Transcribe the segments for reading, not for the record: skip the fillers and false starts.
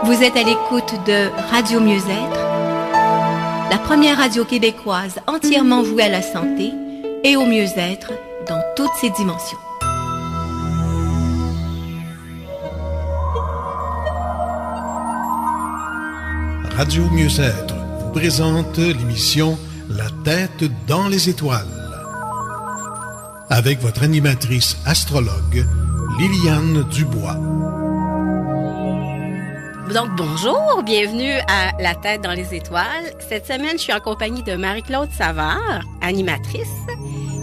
Vous êtes à l'écoute de Radio Mieux-être, la première radio québécoise entièrement vouée à la santé et au mieux-être dans toutes ses dimensions. Radio Mieux-être vous présente l'émission La tête dans les étoiles avec votre animatrice astrologue Liliane Dubois. Donc, bonjour, bienvenue à La tête dans les étoiles. Cette semaine, je suis en compagnie de Marie-Claude Savard, animatrice,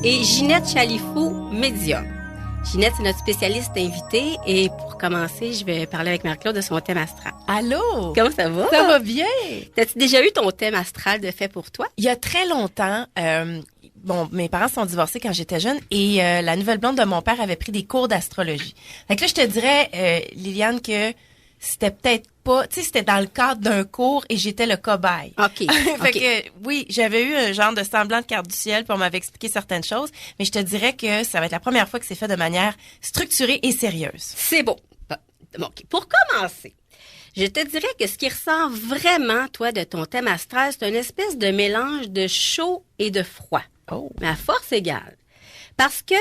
et Ginette Chalifou, médium. Ginette, c'est notre spécialiste invitée, et pour commencer, je vais parler avec Marie-Claude de son thème astral. Allô? Comment ça va? Ça va bien. T'as-tu déjà eu ton thème astral de fait pour toi? Il y a très longtemps, mes parents sont divorcés quand j'étais jeune et la nouvelle blonde de mon père avait pris des cours d'astrologie. Fait que là, je te dirais, Liliane, que c'était peut-être pas, tu sais, c'était dans le cadre d'un cours et j'étais le cobaye. OK. Fait que, oui, j'avais eu un genre de semblant de carte du ciel pour m'avoir expliqué certaines choses, mais je te dirais que ça va être la première fois que c'est fait de manière structurée et sérieuse. C'est beau. Bon, OK. Pour commencer, je te dirais que ce qui ressort vraiment, toi, de ton thème astral, c'est une espèce de mélange de chaud et de froid. Oh. Mais à force égale. Parce que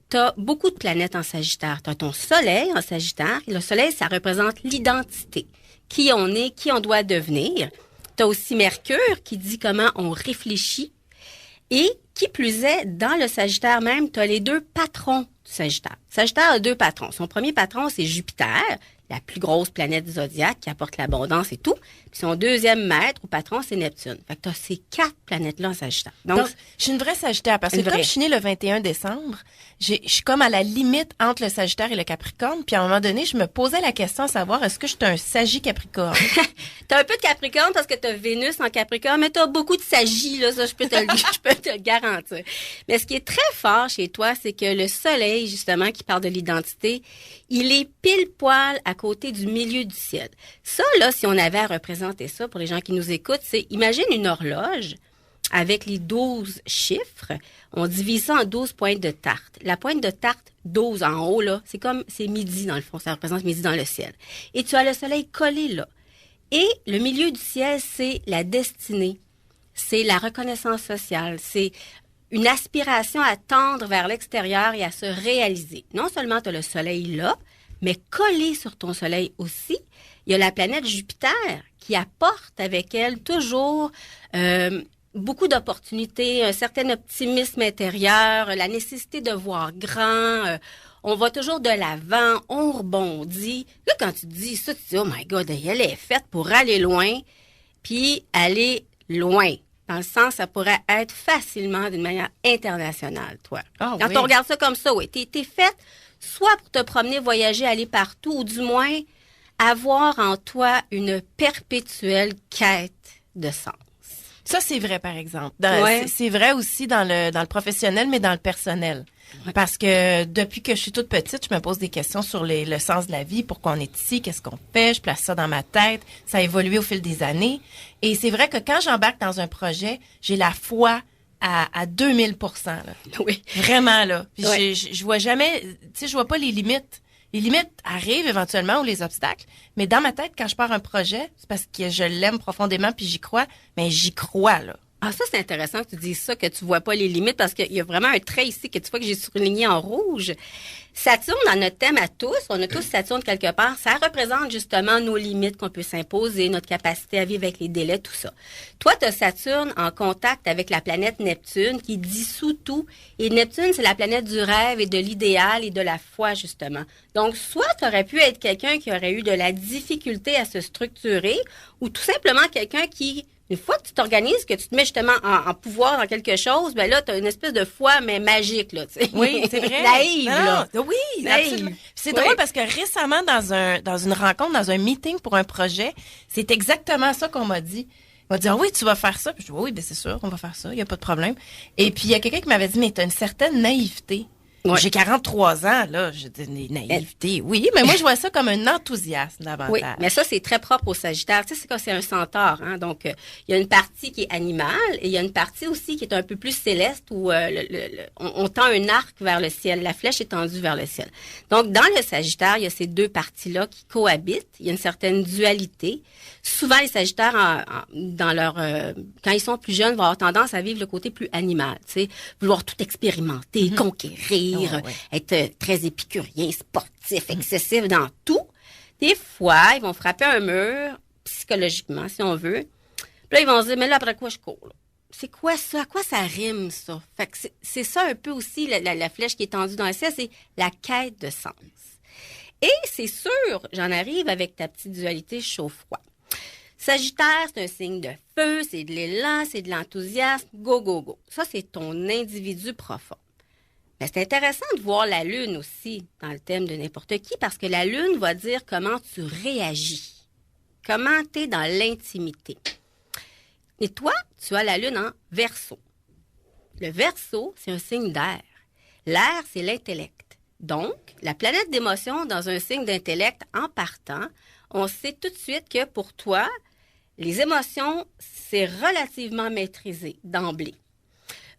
t'as beaucoup de planètes en Sagittaire. T'as ton soleil en Sagittaire. Et le soleil, ça représente l'identité. Qui on est, qui on doit devenir. T'as aussi Mercure qui dit comment on réfléchit. Et qui plus est, dans le Sagittaire même, t'as les deux patrons du Sagittaire. Sagittaire a deux patrons. Son premier patron, c'est Jupiter, la plus grosse planète du zodiaque qui apporte l'abondance et tout. Puis son deuxième maître ou patron, c'est Neptune. Fait que t'as ces 4 planètes-là en Sagittaire. Donc, je suis une vraie Sagittaire parce que comme je suis née le 21 décembre, je suis comme à la limite entre le Sagittaire et le Capricorne. Puis à un moment donné, je me posais la question à savoir est-ce que je suis un Sagi-Capricorne? T'as un peu de Capricorne parce que t'as Vénus en Capricorne, mais t'as beaucoup de Sagis, là, ça, je peux te le garantir. Mais ce qui est très fort chez toi, c'est que le soleil, justement, qui parle de l'identité, il est pile poil à côté du milieu du ciel. Ça, là, si on avait à représenter ça pour les gens qui nous écoutent, c'est, imagine une horloge avec les 12 chiffres. On divise ça en 12 pointes de tarte. La pointe de tarte 12 en haut, là, c'est midi dans le fond. Ça représente midi dans le ciel. Et tu as le soleil collé là. Et le milieu du ciel, c'est la destinée. C'est la reconnaissance sociale. C'est une aspiration à tendre vers l'extérieur et à se réaliser. Non seulement tu as le soleil là, mais collé sur ton soleil aussi, il y a la planète Jupiter qui apporte avec elle toujours beaucoup d'opportunités, un certain optimisme intérieur, la nécessité de voir grand. On va toujours de l'avant, on rebondit. Là, quand tu dis ça, tu dis « Oh my God, elle est faite pour aller loin. » Puis aller loin. Dans le sens, ça pourrait être facilement d'une manière internationale, toi. Oh, quand on regarde ça comme ça, oui, t'es faite soit pour te promener, voyager, aller partout, ou du moins avoir en toi une perpétuelle quête de sens. Ça, c'est vrai, par exemple. C'est vrai aussi dans le professionnel, mais dans le personnel. Ouais. Parce que depuis que je suis toute petite, je me pose des questions sur le sens de la vie, pourquoi on est ici, qu'est-ce qu'on fait, je place ça dans ma tête. Ça a évolué au fil des années. Et c'est vrai que quand j'embarque dans un projet, j'ai la foi à 2000%. Là. Oui. Vraiment, là. Puis oui. Je vois jamais, tu sais, je vois pas les limites. Les limites arrivent éventuellement ou les obstacles, mais dans ma tête, quand je pars un projet, c'est parce que je l'aime profondément puis j'y crois, mais j'y crois, là. Ah, ça, c'est intéressant que tu dises ça, que tu vois pas les limites, parce qu'il y a vraiment un trait ici que tu vois que j'ai surligné en rouge. Saturne, dans notre thème à tous, on a tous Saturne quelque part, ça représente justement nos limites qu'on peut s'imposer, notre capacité à vivre avec les délais, tout ça. Toi, tu as Saturne en contact avec la planète Neptune qui dissout tout. Et Neptune, c'est la planète du rêve et de l'idéal et de la foi, justement. Donc, soit tu aurais pu être quelqu'un qui aurait eu de la difficulté à se structurer, ou tout simplement quelqu'un qui... Une fois que tu t'organises, que tu te mets justement en pouvoir dans quelque chose, ben là, tu as une espèce de foi, mais magique, là, tu sais. Oui, c'est vrai. Naïve, là. Oui, absolument. C'est drôle parce que récemment, dans une rencontre, dans un meeting pour un projet, c'est exactement ça qu'on m'a dit. On m'a dit, ah oui, tu vas faire ça. Puis je dis, oui, ben c'est sûr, on va faire ça, il n'y a pas de problème. Et puis, il y a quelqu'un qui m'avait dit, mais tu as une certaine naïveté. Ouais. J'ai 43 ans, là, j'ai des naïvetés. Oui, mais moi, je vois ça comme un enthousiasme davantage. Oui, mais ça, c'est très propre au Sagittaire. Tu sais, c'est quand c'est un centaure, hein. Donc, il y a une partie qui est animale et il y a une partie aussi qui est un peu plus céleste où on tend un arc vers le ciel. La flèche est tendue vers le ciel. Donc, dans le Sagittaire, il y a ces deux parties-là qui cohabitent. Il y a une certaine dualité. Souvent, les Sagittaires, dans leur quand ils sont plus jeunes, vont avoir tendance à vivre le côté plus animal, tu sais, vouloir tout expérimenter, conquérir, être très épicurien, sportif, excessif dans tout. Des fois, ils vont frapper un mur, psychologiquement, si on veut. Puis là, ils vont se dire, mais là, après quoi je cours? Là? C'est quoi ça? À quoi ça rime, ça? Fait que c'est ça un peu aussi, la flèche qui est tendue dans le ciel, c'est la quête de sens. Et c'est sûr, j'en arrive avec ta petite dualité chaud-froid. Sagittaire, c'est un signe de feu, c'est de l'élan, c'est de l'enthousiasme, go, go, go. Ça, c'est ton individu profond. Mais c'est intéressant de voir la Lune aussi dans le thème de n'importe qui parce que la Lune va dire comment tu réagis, comment tu es dans l'intimité. Et toi, tu as la Lune en Verseau. Le Verseau, c'est un signe d'air. L'air, c'est l'intellect. Donc, la planète d'émotion dans un signe d'intellect en partant, on sait tout de suite que pour toi, les émotions, c'est relativement maîtrisé d'emblée.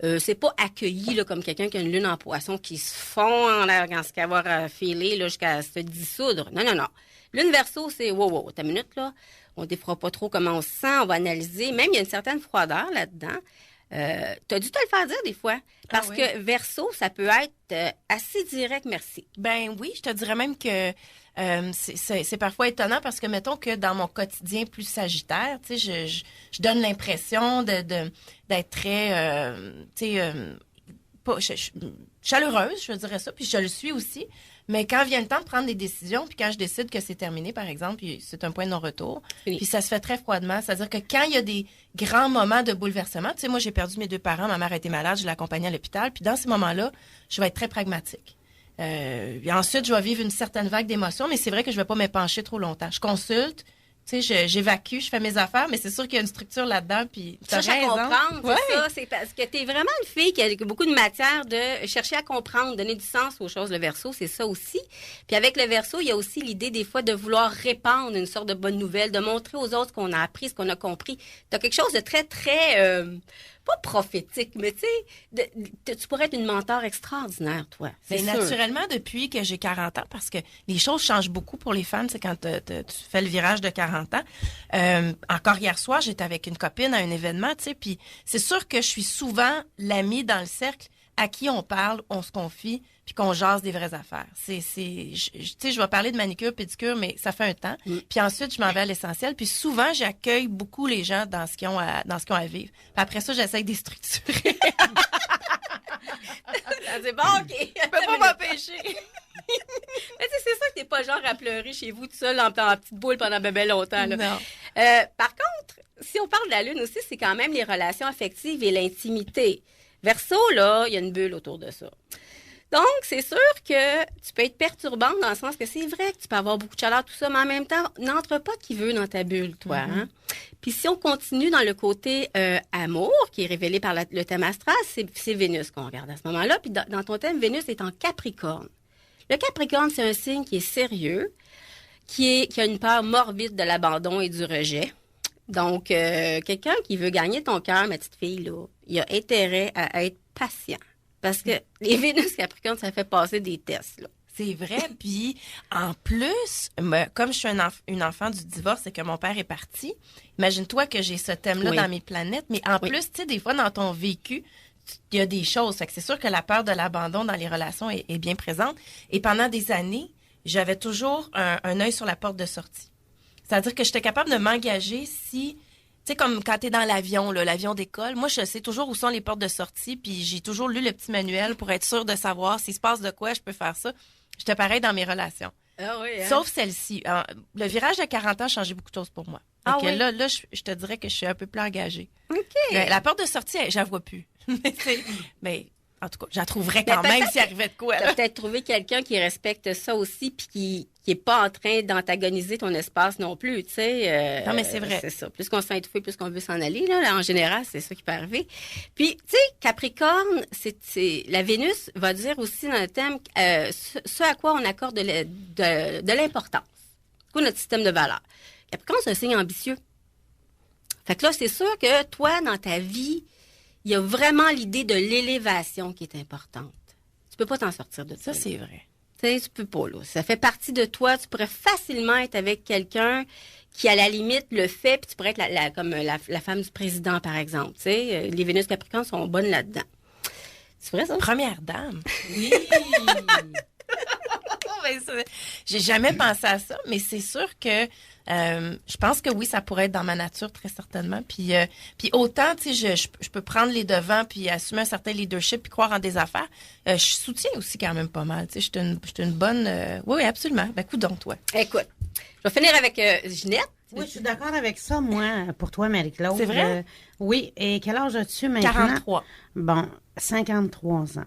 C'est pas accueilli là, comme quelqu'un qui a une lune en poisson qui se fond en l'air jusqu'à avoir filé là, jusqu'à se dissoudre. Non, non, non. Lune Verseau, c'est wow, t'as une minute là. On ne défera pas trop comment on se sent, on va analyser. Même, il y a une certaine froideur là-dedans. T'as dû te le faire dire des fois. Parce que Verseau, ça peut être assez direct, merci. Ben oui, je te dirais même que c'est parfois étonnant parce que, mettons que dans mon quotidien plus sagittaire, tu sais, je donne l'impression d'être très, chaleureuse, je dirais ça, puis je le suis aussi. Mais quand vient le temps de prendre des décisions, puis quand je décide que c'est terminé, par exemple, puis c'est un point de non-retour, puis ça se fait très froidement. C'est-à-dire que quand il y a des grands moments de bouleversement, tu sais, moi, j'ai perdu mes 2 parents, ma mère était malade, je l'ai accompagnée à l'hôpital, puis dans ces moments-là, je vais être très pragmatique. Et ensuite, je vais vivre une certaine vague d'émotions, mais c'est vrai que je vais pas m'épancher trop longtemps. Je consulte, tu sais, j'évacue, je fais mes affaires, mais c'est sûr qu'il y a une structure là-dedans, puis tu cherches à comprendre, c'est ça. C'est parce que t'es vraiment une fille qui a beaucoup de matière de chercher à comprendre, donner du sens aux choses. Le Verseau, c'est ça aussi. Puis avec le Verseau, il y a aussi l'idée des fois de vouloir répandre une sorte de bonne nouvelle, de montrer aux autres ce qu'on a appris, ce qu'on a compris. T'as quelque chose de très, très... pas prophétique, mais tu sais, tu pourrais être une mentor extraordinaire, toi. C'est naturellement depuis que j'ai 40 ans, parce que les choses changent beaucoup pour les femmes, c'est quand tu fais le virage de 40 ans. Encore hier soir, j'étais avec une copine à un événement, tu sais, puis c'est sûr que je suis souvent l'amie dans le cercle à qui on parle, on se confie, puis qu'on jase des vraies affaires. Tu sais, je vais parler de manicure, pédicure, mais ça fait un temps. Puis ensuite, je m'en vais à l'essentiel. Puis souvent, j'accueille beaucoup les gens dans ce qu'ils ont à vivre. Puis après ça, j'essaie de les structurer. C'est bon, OK. Je peux pas m'empêcher. Mais c'est ça que t'es pas genre à pleurer chez vous tout seul en petite boule pendant bébé longtemps. Là. Non. Par contre, si on parle de la Lune aussi, c'est quand même les relations affectives et l'intimité. Verseau, là, il y a une bulle autour de ça. Donc, c'est sûr que tu peux être perturbante dans le sens que c'est vrai que tu peux avoir beaucoup de chaleur, tout ça, mais en même temps, n'entre pas qui veut dans ta bulle, toi. Hein? Puis si on continue dans le côté amour, qui est révélé par le thème astral, c'est Vénus qu'on regarde à ce moment-là. Puis dans ton thème, Vénus est en Capricorne. Le Capricorne, c'est un signe qui est sérieux, qui a une peur morbide de l'abandon et du rejet. Donc, quelqu'un qui veut gagner ton cœur, ma petite fille, là, il a intérêt à être patient. Parce que les Vénus Capricorne, ça fait passer des tests, là. C'est vrai. Puis, en plus, comme je suis une enfant du divorce et que mon père est parti, imagine-toi que j'ai ce thème-là dans mes planètes. Mais en plus, tu sais, des fois, dans ton vécu, il y a des choses. Fait que c'est sûr que la peur de l'abandon dans les relations est bien présente. Et pendant des années, j'avais toujours un œil sur la porte de sortie. C'est-à-dire que j'étais capable de m'engager si... Tu sais, comme quand t'es dans l'avion, là, l'avion d'école, moi, je sais toujours où sont les portes de sortie, puis j'ai toujours lu le petit manuel pour être sûre de savoir s'il se passe de quoi, je peux faire ça. J'étais pareil dans mes relations. Ah oui, hein? Sauf celle-ci. Le virage de 40 ans a changé beaucoup de choses pour moi. Donc là, je te dirais que je suis un peu plus engagée. OK. La porte de sortie, j'en vois plus. mais En tout cas, je la trouverais quand même s'il arrivait de quoi. Tu as peut-être trouvé quelqu'un qui respecte ça aussi puis qui est pas en train d'antagoniser ton espace non plus, tu sais. Non, mais c'est vrai. C'est ça. Plus qu'on se sent étouffé, plus qu'on veut s'en aller, là. En général, c'est ça qui peut arriver. Puis, tu sais, Capricorne, la Vénus va dire aussi dans le thème ce à quoi on accorde de l'importance. C'est quoi notre système de valeurs? Capricorne, c'est un signe ambitieux. Fait que là, c'est sûr que toi, dans ta vie, il y a vraiment l'idée de l'élévation qui est importante. Tu peux pas t'en sortir de ça. Ça, c'est vrai. Tu sais, tu peux pas, là. Ça fait partie de toi. Tu pourrais facilement être avec quelqu'un qui, à la limite, le fait, puis tu pourrais être comme la femme du président, par exemple. Tu sais, les Vénus Capricorne sont bonnes là-dedans. C'est vrai, ça? Première dame. Oui! J'ai jamais pensé à ça, mais c'est sûr que je pense que oui, ça pourrait être dans ma nature très certainement. Puis autant, tu sais, je peux prendre les devants puis assumer un certain leadership puis croire en des affaires. Je soutiens aussi quand même pas mal. Tu sais, je suis une bonne. Oui, absolument. Ben, coudonc, toi. Écoute, je vais finir avec Ginette. Oui, je suis d'accord avec ça, moi, pour toi, Marie-Claude. C'est vrai? Oui. Et quel âge as-tu maintenant? 43. Bon, 53 ans.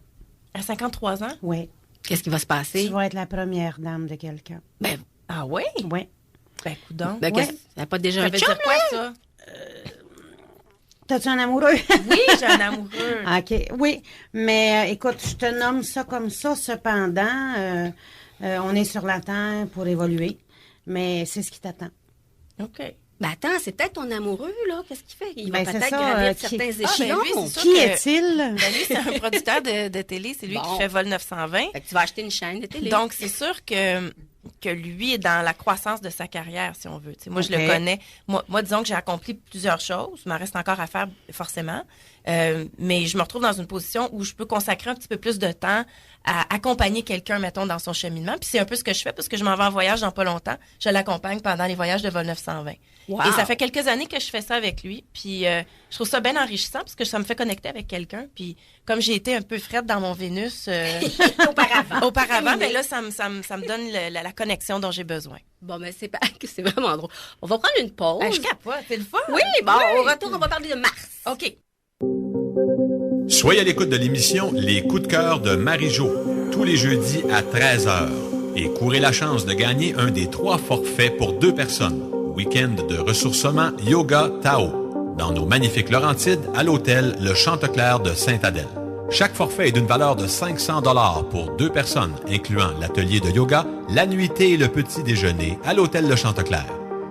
À 53 ans? Oui. Qu'est-ce qui va se passer? Tu vas être la première dame de quelqu'un. Ben, ah oui? Oui. Ben, coudonc. Ben, Ouais. ça n'a pas déjà Ça un veut chum, dire quoi, là? ça? T'as-tu un amoureux? Oui, j'ai un amoureux. OK. Oui. Mais écoute, je te nomme ça comme ça. Cependant, on est sur la Terre pour évoluer. Mais c'est ce qui t'attend. OK. Ben attends, c'est peut-être ton amoureux, là. Qu'est-ce qu'il fait? Il va Ben, c'est peut-être ça, gravir qui- certains Ah, ben échelons. lui, c'est sûr Qui que- est-il? Ben, lui, c'est un producteur de télé. C'est lui Bon. qui fait Vol 920. Fait que tu vas acheter une chaîne de télé. Donc, c'est sûr que lui est dans la croissance de sa carrière, si on veut. Tu sais, moi, je OK. le connais. Moi, disons que j'ai accompli plusieurs choses. Il m'en reste encore à faire, forcément. Mais je me retrouve dans une position où je peux consacrer un petit peu plus de temps à accompagner quelqu'un, mettons, dans son cheminement. Puis c'est un peu ce que je fais parce que je m'en vais en voyage dans pas longtemps. Je l'accompagne pendant les voyages de Vol 920. Wow. Et ça fait quelques années que je fais ça avec lui. Puis je trouve ça bien enrichissant parce que ça me fait connecter avec quelqu'un. Puis comme j'ai été un peu frette dans mon Vénus auparavant, ben là, ça me donne la connexion dont j'ai besoin. Bon, mais c'est vraiment drôle. On va prendre une pause. Je capote, c'est le fun. Oui, bon, au retour, on va parler de Mars. OK. Soyez à l'écoute de l'émission Les coups de cœur de Marie-Jo, tous les jeudis à 13h. Et courez la chance de gagner un des 3 forfaits pour 2 personnes. Week-end de ressourcement Yoga Tao, dans nos magnifiques Laurentides, à l'hôtel Le Chanteclair de Sainte-Adèle. Chaque forfait est d'une valeur de 500 $ pour 2 personnes, incluant l'atelier de yoga, la nuitée et le petit déjeuner à l'hôtel Le Chanteclair.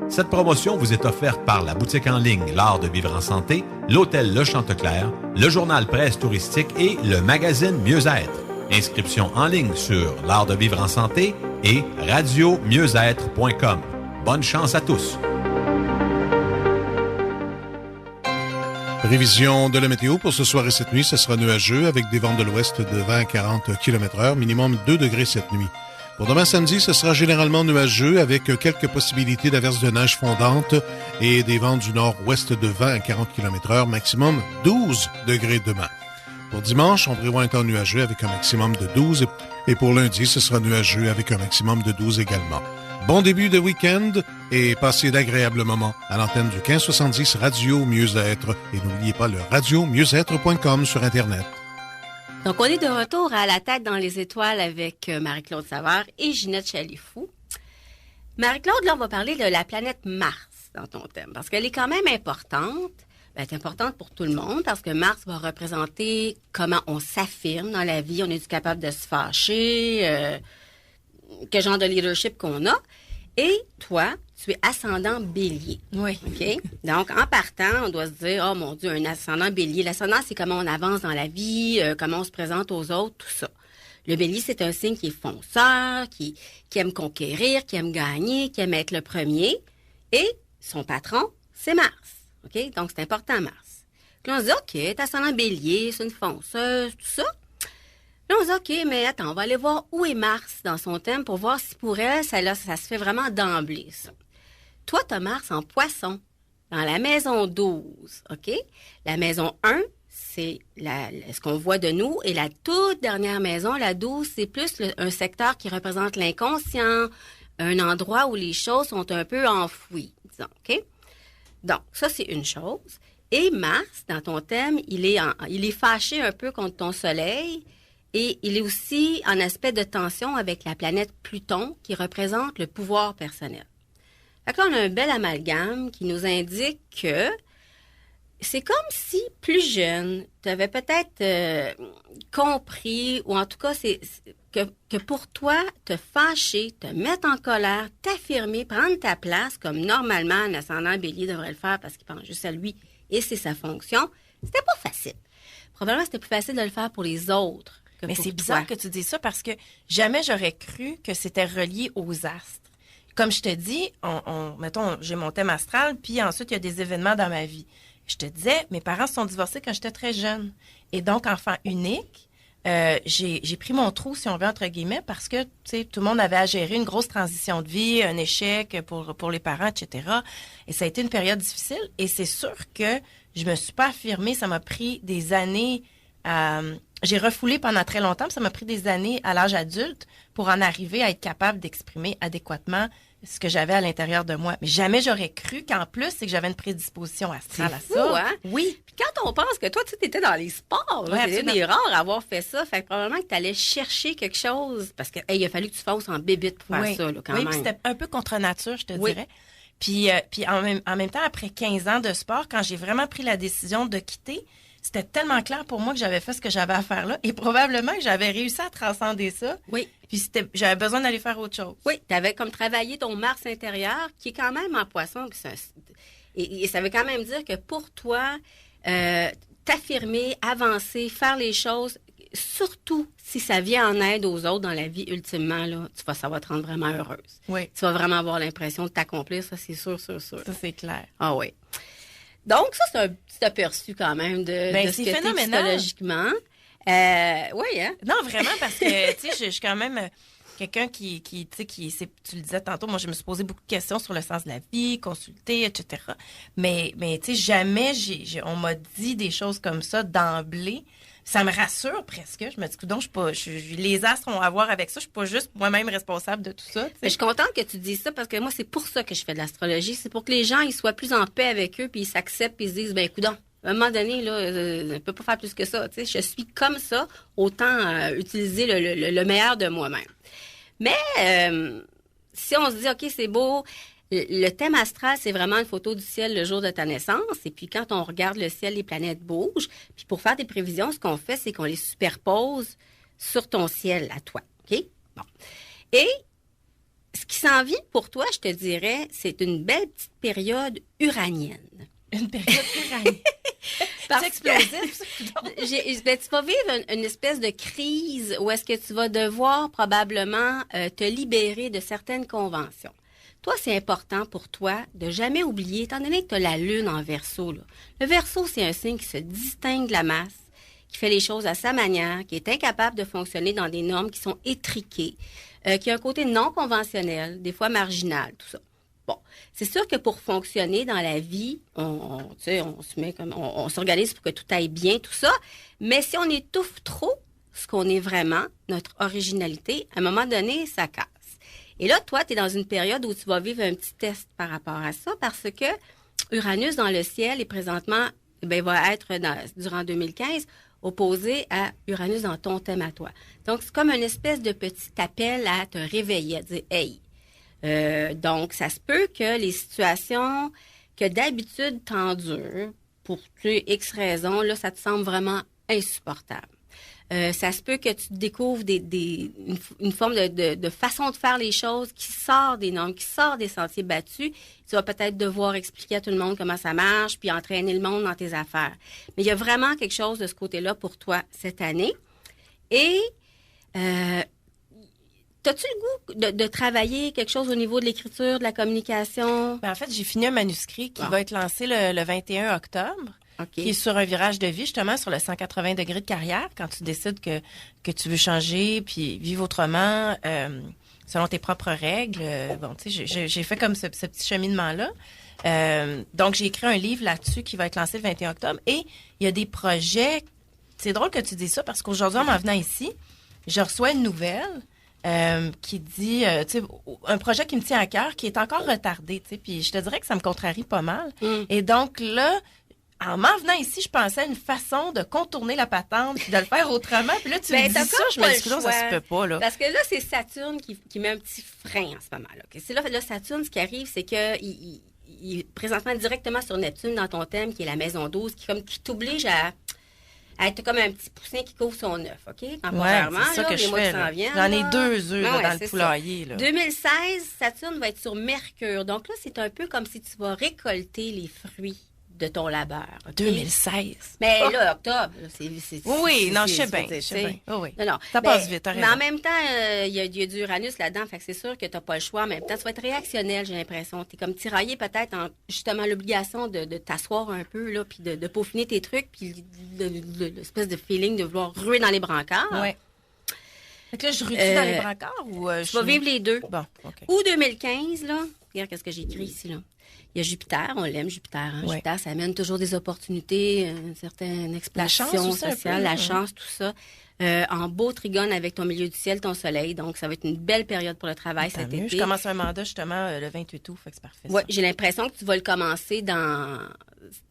Cette promotion vous est offerte par la boutique en ligne L'Art de vivre en santé, l'hôtel Le Chanteclair, le journal Presse touristique et le magazine Mieux-être. Inscription en ligne sur L'Art de vivre en santé et radiomieuxêtre.com. Bonne chance à tous! Prévision de la météo pour ce soir et cette nuit, ce sera nuageux avec des vents de l'ouest de 20 à 40 km/h, minimum 2 degrés cette nuit. Pour demain samedi, ce sera généralement nuageux avec quelques possibilités d'averses de neige fondante et des vents du nord-ouest de 20 à 40 km/h, maximum 12 degrés demain. Pour dimanche, on prévoit un temps nuageux avec un maximum de 12 et pour lundi, ce sera nuageux avec un maximum de 12 également. Bon début de week-end et passez d'agréables moments à l'antenne du 1570 Radio Mieux-être. Et n'oubliez pas le radiomieuxêtre.com sur Internet. Donc, on est de retour à la tête dans les étoiles avec Marie-Claude Savard et Ginette Chalifou. Marie-Claude, là, on va parler de la planète Mars dans ton thème, parce qu'elle est quand même importante. Elle est importante pour tout le monde, parce que Mars va représenter comment on s'affirme dans la vie. On est capable de se fâcher, quel genre de leadership qu'on a. Et toi, tu es ascendant bélier. Oui. OK? Donc, en partant, on doit se dire, oh mon Dieu, un ascendant bélier. L'ascendant, c'est comment on avance dans la vie, comment on se présente aux autres, tout ça. Le bélier, c'est un signe qui est fonceur, qui aime conquérir, qui aime gagner, qui aime être le premier. Et son patron, c'est Mars. OK? Donc, c'est important, Mars. Puis là, on se dit, OK, t'es ascendant bélier, c'est une fonceuse, tout ça. Là, on se dit, OK, mais attends, on va aller voir où est Mars dans son thème pour voir si pour elle, ça se fait vraiment d'emblée, ça. Toi, tu as Mars en poisson, dans la maison 12, OK? La maison 1, c'est ce qu'on voit de nous, et la toute dernière maison, la 12, c'est plus un secteur qui représente l'inconscient, un endroit où les choses sont un peu enfouies, disons, OK? Donc, ça, c'est une chose. Et Mars, dans ton thème, il est fâché un peu contre ton soleil et il est aussi en aspect de tension avec la planète Pluton qui représente le pouvoir personnel. Fait que là, on a un bel amalgame qui nous indique que c'est comme si, plus jeune, tu avais peut-être compris, ou en tout cas, que pour toi, te fâcher, te mettre en colère, t'affirmer, prendre ta place, comme normalement un ascendant bélier devrait le faire parce qu'il pense juste à lui et c'est sa fonction, c'était pas facile. Probablement, c'était plus facile de le faire pour les autres que Mais pour c'est bizarre toi. que tu dis ça parce que jamais j'aurais cru que c'était relié aux astres. Comme je te dis, mettons, j'ai mon thème astral, puis ensuite, il y a des événements dans ma vie. Je te disais, mes parents se sont divorcés quand j'étais très jeune. Et donc, enfant unique, j'ai pris mon trou, si on veut, entre guillemets, parce que, tu sais, tout le monde avait à gérer une grosse transition de vie, un échec pour les parents, etc. Et ça a été une période difficile. Et c'est sûr que je me suis pas affirmée. Ça m'a pris des années j'ai refoulé pendant très longtemps, puis ça m'a pris des années à l'âge adulte pour en arriver à être capable d'exprimer adéquatement ce que j'avais à l'intérieur de moi. Mais jamais j'aurais cru qu'en plus, c'est que j'avais une prédisposition astrale à C'est ça. fou, hein? Oui. Puis quand on pense que toi, tu étais dans les sports, Ouais, c'était absolument. des rares à avoir fait ça, fait que probablement que tu allais chercher quelque chose, parce que il a fallu que tu fasses en bébite pour faire ça, là, quand oui, même. puis c'était un peu contre nature, je te Oui. dirais. Puis en même temps, après 15 ans de sport, quand j'ai vraiment pris la décision de quitter, c'était tellement clair pour moi que j'avais fait ce que j'avais à faire là et probablement que j'avais réussi à transcender ça. Oui. Puis j'avais besoin d'aller faire autre chose. Oui, tu avais comme travaillé ton Mars intérieur, qui est quand même en poisson. Puis et ça veut quand même dire que pour toi, t'affirmer, avancer, faire les choses, surtout si ça vient en aide aux autres dans la vie, ultimement, là, ça va te rendre vraiment heureuse. Oui. Tu vas vraiment avoir l'impression de t'accomplir, ça, c'est sûr, sûr, sûr. Ça, c'est clair. Ah oui. Donc, ça, c'est un petit aperçu quand même de ce c'est que t'es phénoménal. psychologiquement. Oui, hein? Non, vraiment, parce que, tu sais, je suis quand même quelqu'un qui tu sais, tu le disais tantôt, moi, je me suis posé beaucoup de questions sur le sens de la vie, consulter, etc. Mais tu sais, jamais on m'a dit des choses comme ça d'emblée. Ça me rassure presque. Je me dis, donc, les astres ont à voir avec ça. Je suis pas juste moi-même responsable de tout ça. Mais je suis contente que tu dises ça parce que moi, c'est pour ça que je fais de l'astrologie. C'est pour que les gens ils soient plus en paix avec eux puis ils s'acceptent puis ils se disent, ben, coudonc, à un moment donné, là, je peux pas faire plus que ça. Tu sais, je suis comme ça, autant utiliser le meilleur de moi-même. Mais si on se dit, OK, c'est beau, le thème astral, c'est vraiment une photo du ciel le jour de ta naissance. Et puis, quand on regarde le ciel, les planètes bougent. Puis, pour faire des prévisions, ce qu'on fait, c'est qu'on les superpose sur ton ciel à toi. OK? Bon. Et ce qui s'en vient pour toi, je te dirais, c'est une belle petite période uranienne. Une période uranienne. Parce C'est explosif, ça. tu vas vivre une espèce de crise où est-ce que tu vas devoir probablement te libérer de certaines conventions. Toi, c'est important pour toi de jamais oublier, étant donné que tu as la lune en Verseau. Là. Le Verseau, c'est un signe qui se distingue de la masse, qui fait les choses à sa manière, qui est incapable de fonctionner dans des normes qui sont étriquées, qui a un côté non conventionnel, des fois marginal, tout ça. Bon, c'est sûr que pour fonctionner dans la vie, on se met comme on s'organise pour que tout aille bien, tout ça. Mais si on étouffe trop ce qu'on est vraiment, notre originalité, à un moment donné, ça casse. Et là, toi, tu es dans une période où tu vas vivre un petit test par rapport à ça parce que Uranus dans le ciel est présentement, va être durant 2015 opposé à Uranus dans ton thème à toi. Donc, c'est comme une espèce de petit appel à te réveiller, à dire « Hey ». Donc, ça se peut que les situations que d'habitude t'endurent pour X raisons, là, ça te semble vraiment insupportable. Ça se peut que tu découvres une forme de façon de faire les choses qui sort des normes, qui sort des sentiers battus. Tu vas peut-être devoir expliquer à tout le monde comment ça marche, puis entraîner le monde dans tes affaires. Mais il y a vraiment quelque chose de ce côté-là pour toi cette année. Et t'as-tu le goût de travailler quelque chose au niveau de l'écriture, de la communication? En fait, j'ai fini un manuscrit qui va être lancé le 21 octobre. Okay. Qui est sur un virage de vie, justement, sur le 180 degrés de carrière, quand tu décides que tu veux changer puis vivre autrement, selon tes propres règles. Bon, tu sais, j'ai fait comme ce petit cheminement-là. Donc, j'ai écrit un livre là-dessus qui va être lancé le 21 octobre. Et il y a des projets... C'est drôle que tu dis ça, parce qu'aujourd'hui, en m'en venant ici, je reçois une nouvelle qui dit... tu sais, un projet qui me tient à cœur, qui est encore retardé, tu sais, puis je te dirais que ça me contrarie pas mal. Et donc, là... en m'en venant ici, je pensais à une façon de contourner la patente puis de le faire autrement. Puis là, tu me dis ça, je me dis que ça se peut pas, là. Parce que là, c'est Saturne qui met un petit frein en ce moment, là. C'est là, Saturne, ce qui arrive, c'est que il est présentement directement sur Neptune dans ton thème, qui est la maison 12, qui t'oblige à être comme un petit poussin qui couvre son œuf, OK? Temporairement, c'est ça là, que je fais. J'en ai 2 œufs dans le poulailler. Là. 2016, Saturne va être sur Mercure. Donc là, c'est un peu comme si tu vas récolter les fruits de ton labeur. Okay? 2016. Mais là, octobre, c'est oui, non, je sais bien. Oui. Non, ça passe vite, mais en même temps, il y a du Uranus là-dedans, fait que c'est sûr que tu n'as pas le choix. En même temps, tu vas être réactionnel, j'ai l'impression. Tu es comme tiraillé peut-être en justement l'obligation de t'asseoir un peu, là, puis de peaufiner tes trucs, puis l'espèce de feeling de vouloir ruer dans les brancards. Oui. Fait que là, je rue dans les brancards ou tu vas vivre les deux. Bon, OK. Ou 2015, là. Regarde qu'est-ce que j'ai écrit ici, là. Il y a Jupiter, on l'aime, Jupiter. Hein? Ouais. Jupiter, ça amène toujours des opportunités, une certaine expansion sociale, la chance, tout ça. En beau trigone avec ton milieu du ciel, ton soleil. Donc, ça va être une belle période pour le travail cet été. Je commence un mandat, justement, le 28 août, fait que c'est parfait. Oui, j'ai l'impression que tu vas le commencer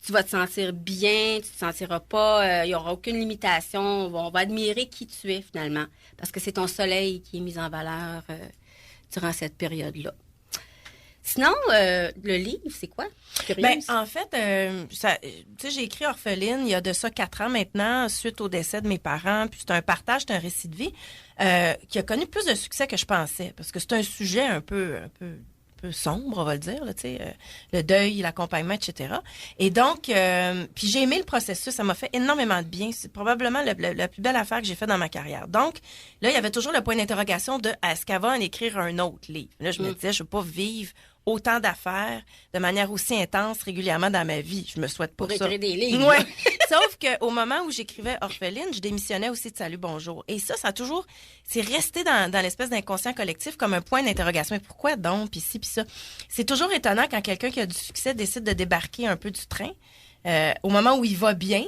tu vas te sentir bien, tu te sentiras pas... il y aura aucune limitation. On va admirer qui tu es, finalement. Parce que c'est ton soleil qui est mis en valeur durant cette période-là. Sinon, le livre, c'est quoi? Ben, en fait, j'ai écrit Orpheline il y a de ça 4 ans maintenant, suite au décès de mes parents. Puis c'est un partage, c'est un récit de vie qui a connu plus de succès que je pensais. Parce que c'est un sujet un peu sombre, on va le dire, là, le deuil, l'accompagnement, etc. Et donc, puis j'ai aimé le processus, ça m'a fait énormément de bien. C'est probablement la plus belle affaire que j'ai faite dans ma carrière. Donc, là, il y avait toujours le point d'interrogation de est-ce qu'elle va en écrire un autre livre? Là, je me disais, je ne veux pas vivre autant d'affaires de manière aussi intense régulièrement dans ma vie. Je me souhaite pour ça. Pour écrire des livres. Ouais. Sauf qu'au moment où j'écrivais Orpheline, je démissionnais aussi de Salut Bonjour. Et ça a toujours... C'est resté dans l'espèce d'inconscient collectif comme un point d'interrogation. Mais pourquoi donc? Puis ci, puis ça. C'est toujours étonnant quand quelqu'un qui a du succès décide de débarquer un peu du train au moment où il va bien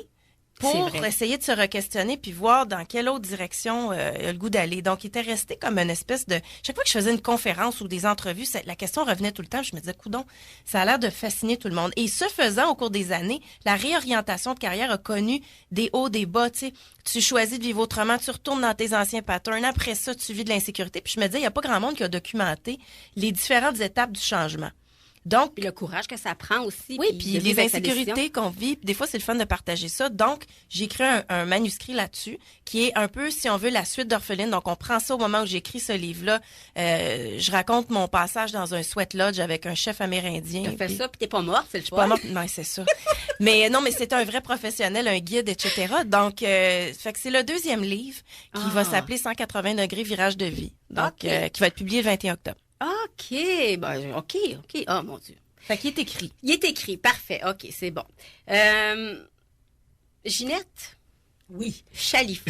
pour essayer de se re-questionner puis voir dans quelle autre direction il a le goût d'aller. Donc, il était resté comme une espèce de... Chaque fois que je faisais une conférence ou des entrevues, la question revenait tout le temps. Je me disais, coudonc, ça a l'air de fasciner tout le monde. Et ce faisant, au cours des années, la réorientation de carrière a connu des hauts, des bas. Tu sais, tu choisis de vivre autrement, tu retournes dans tes anciens patterns. Après ça, tu vis de l'insécurité. Puis je me disais, il n'y a pas grand monde qui a documenté les différentes étapes du changement. Donc, puis le courage que ça prend aussi. Oui, puis les insécurités qu'on vit, des fois, c'est le fun de partager ça. Donc, j'ai écrit un manuscrit là-dessus, qui est un peu, si on veut, la suite d'Orpheline. Donc, on prend ça au moment où j'écris ce livre-là. Je raconte mon passage dans un sweat lodge avec un chef amérindien. Tu fais ça, puis t'es pas morte, c'est le choix. Pas morte, non, c'est ça. mais c'est un vrai professionnel, un guide, etc. Donc, fait que c'est le 2e livre qui va s'appeler 180 degrés virage de vie. Donc, qui va être publié le 21 octobre. OK. Ben, OK. Oh, mon Dieu. Fait qu'il est écrit. Il est écrit. Parfait. OK, c'est bon. Ginette. Oui. Chalifou,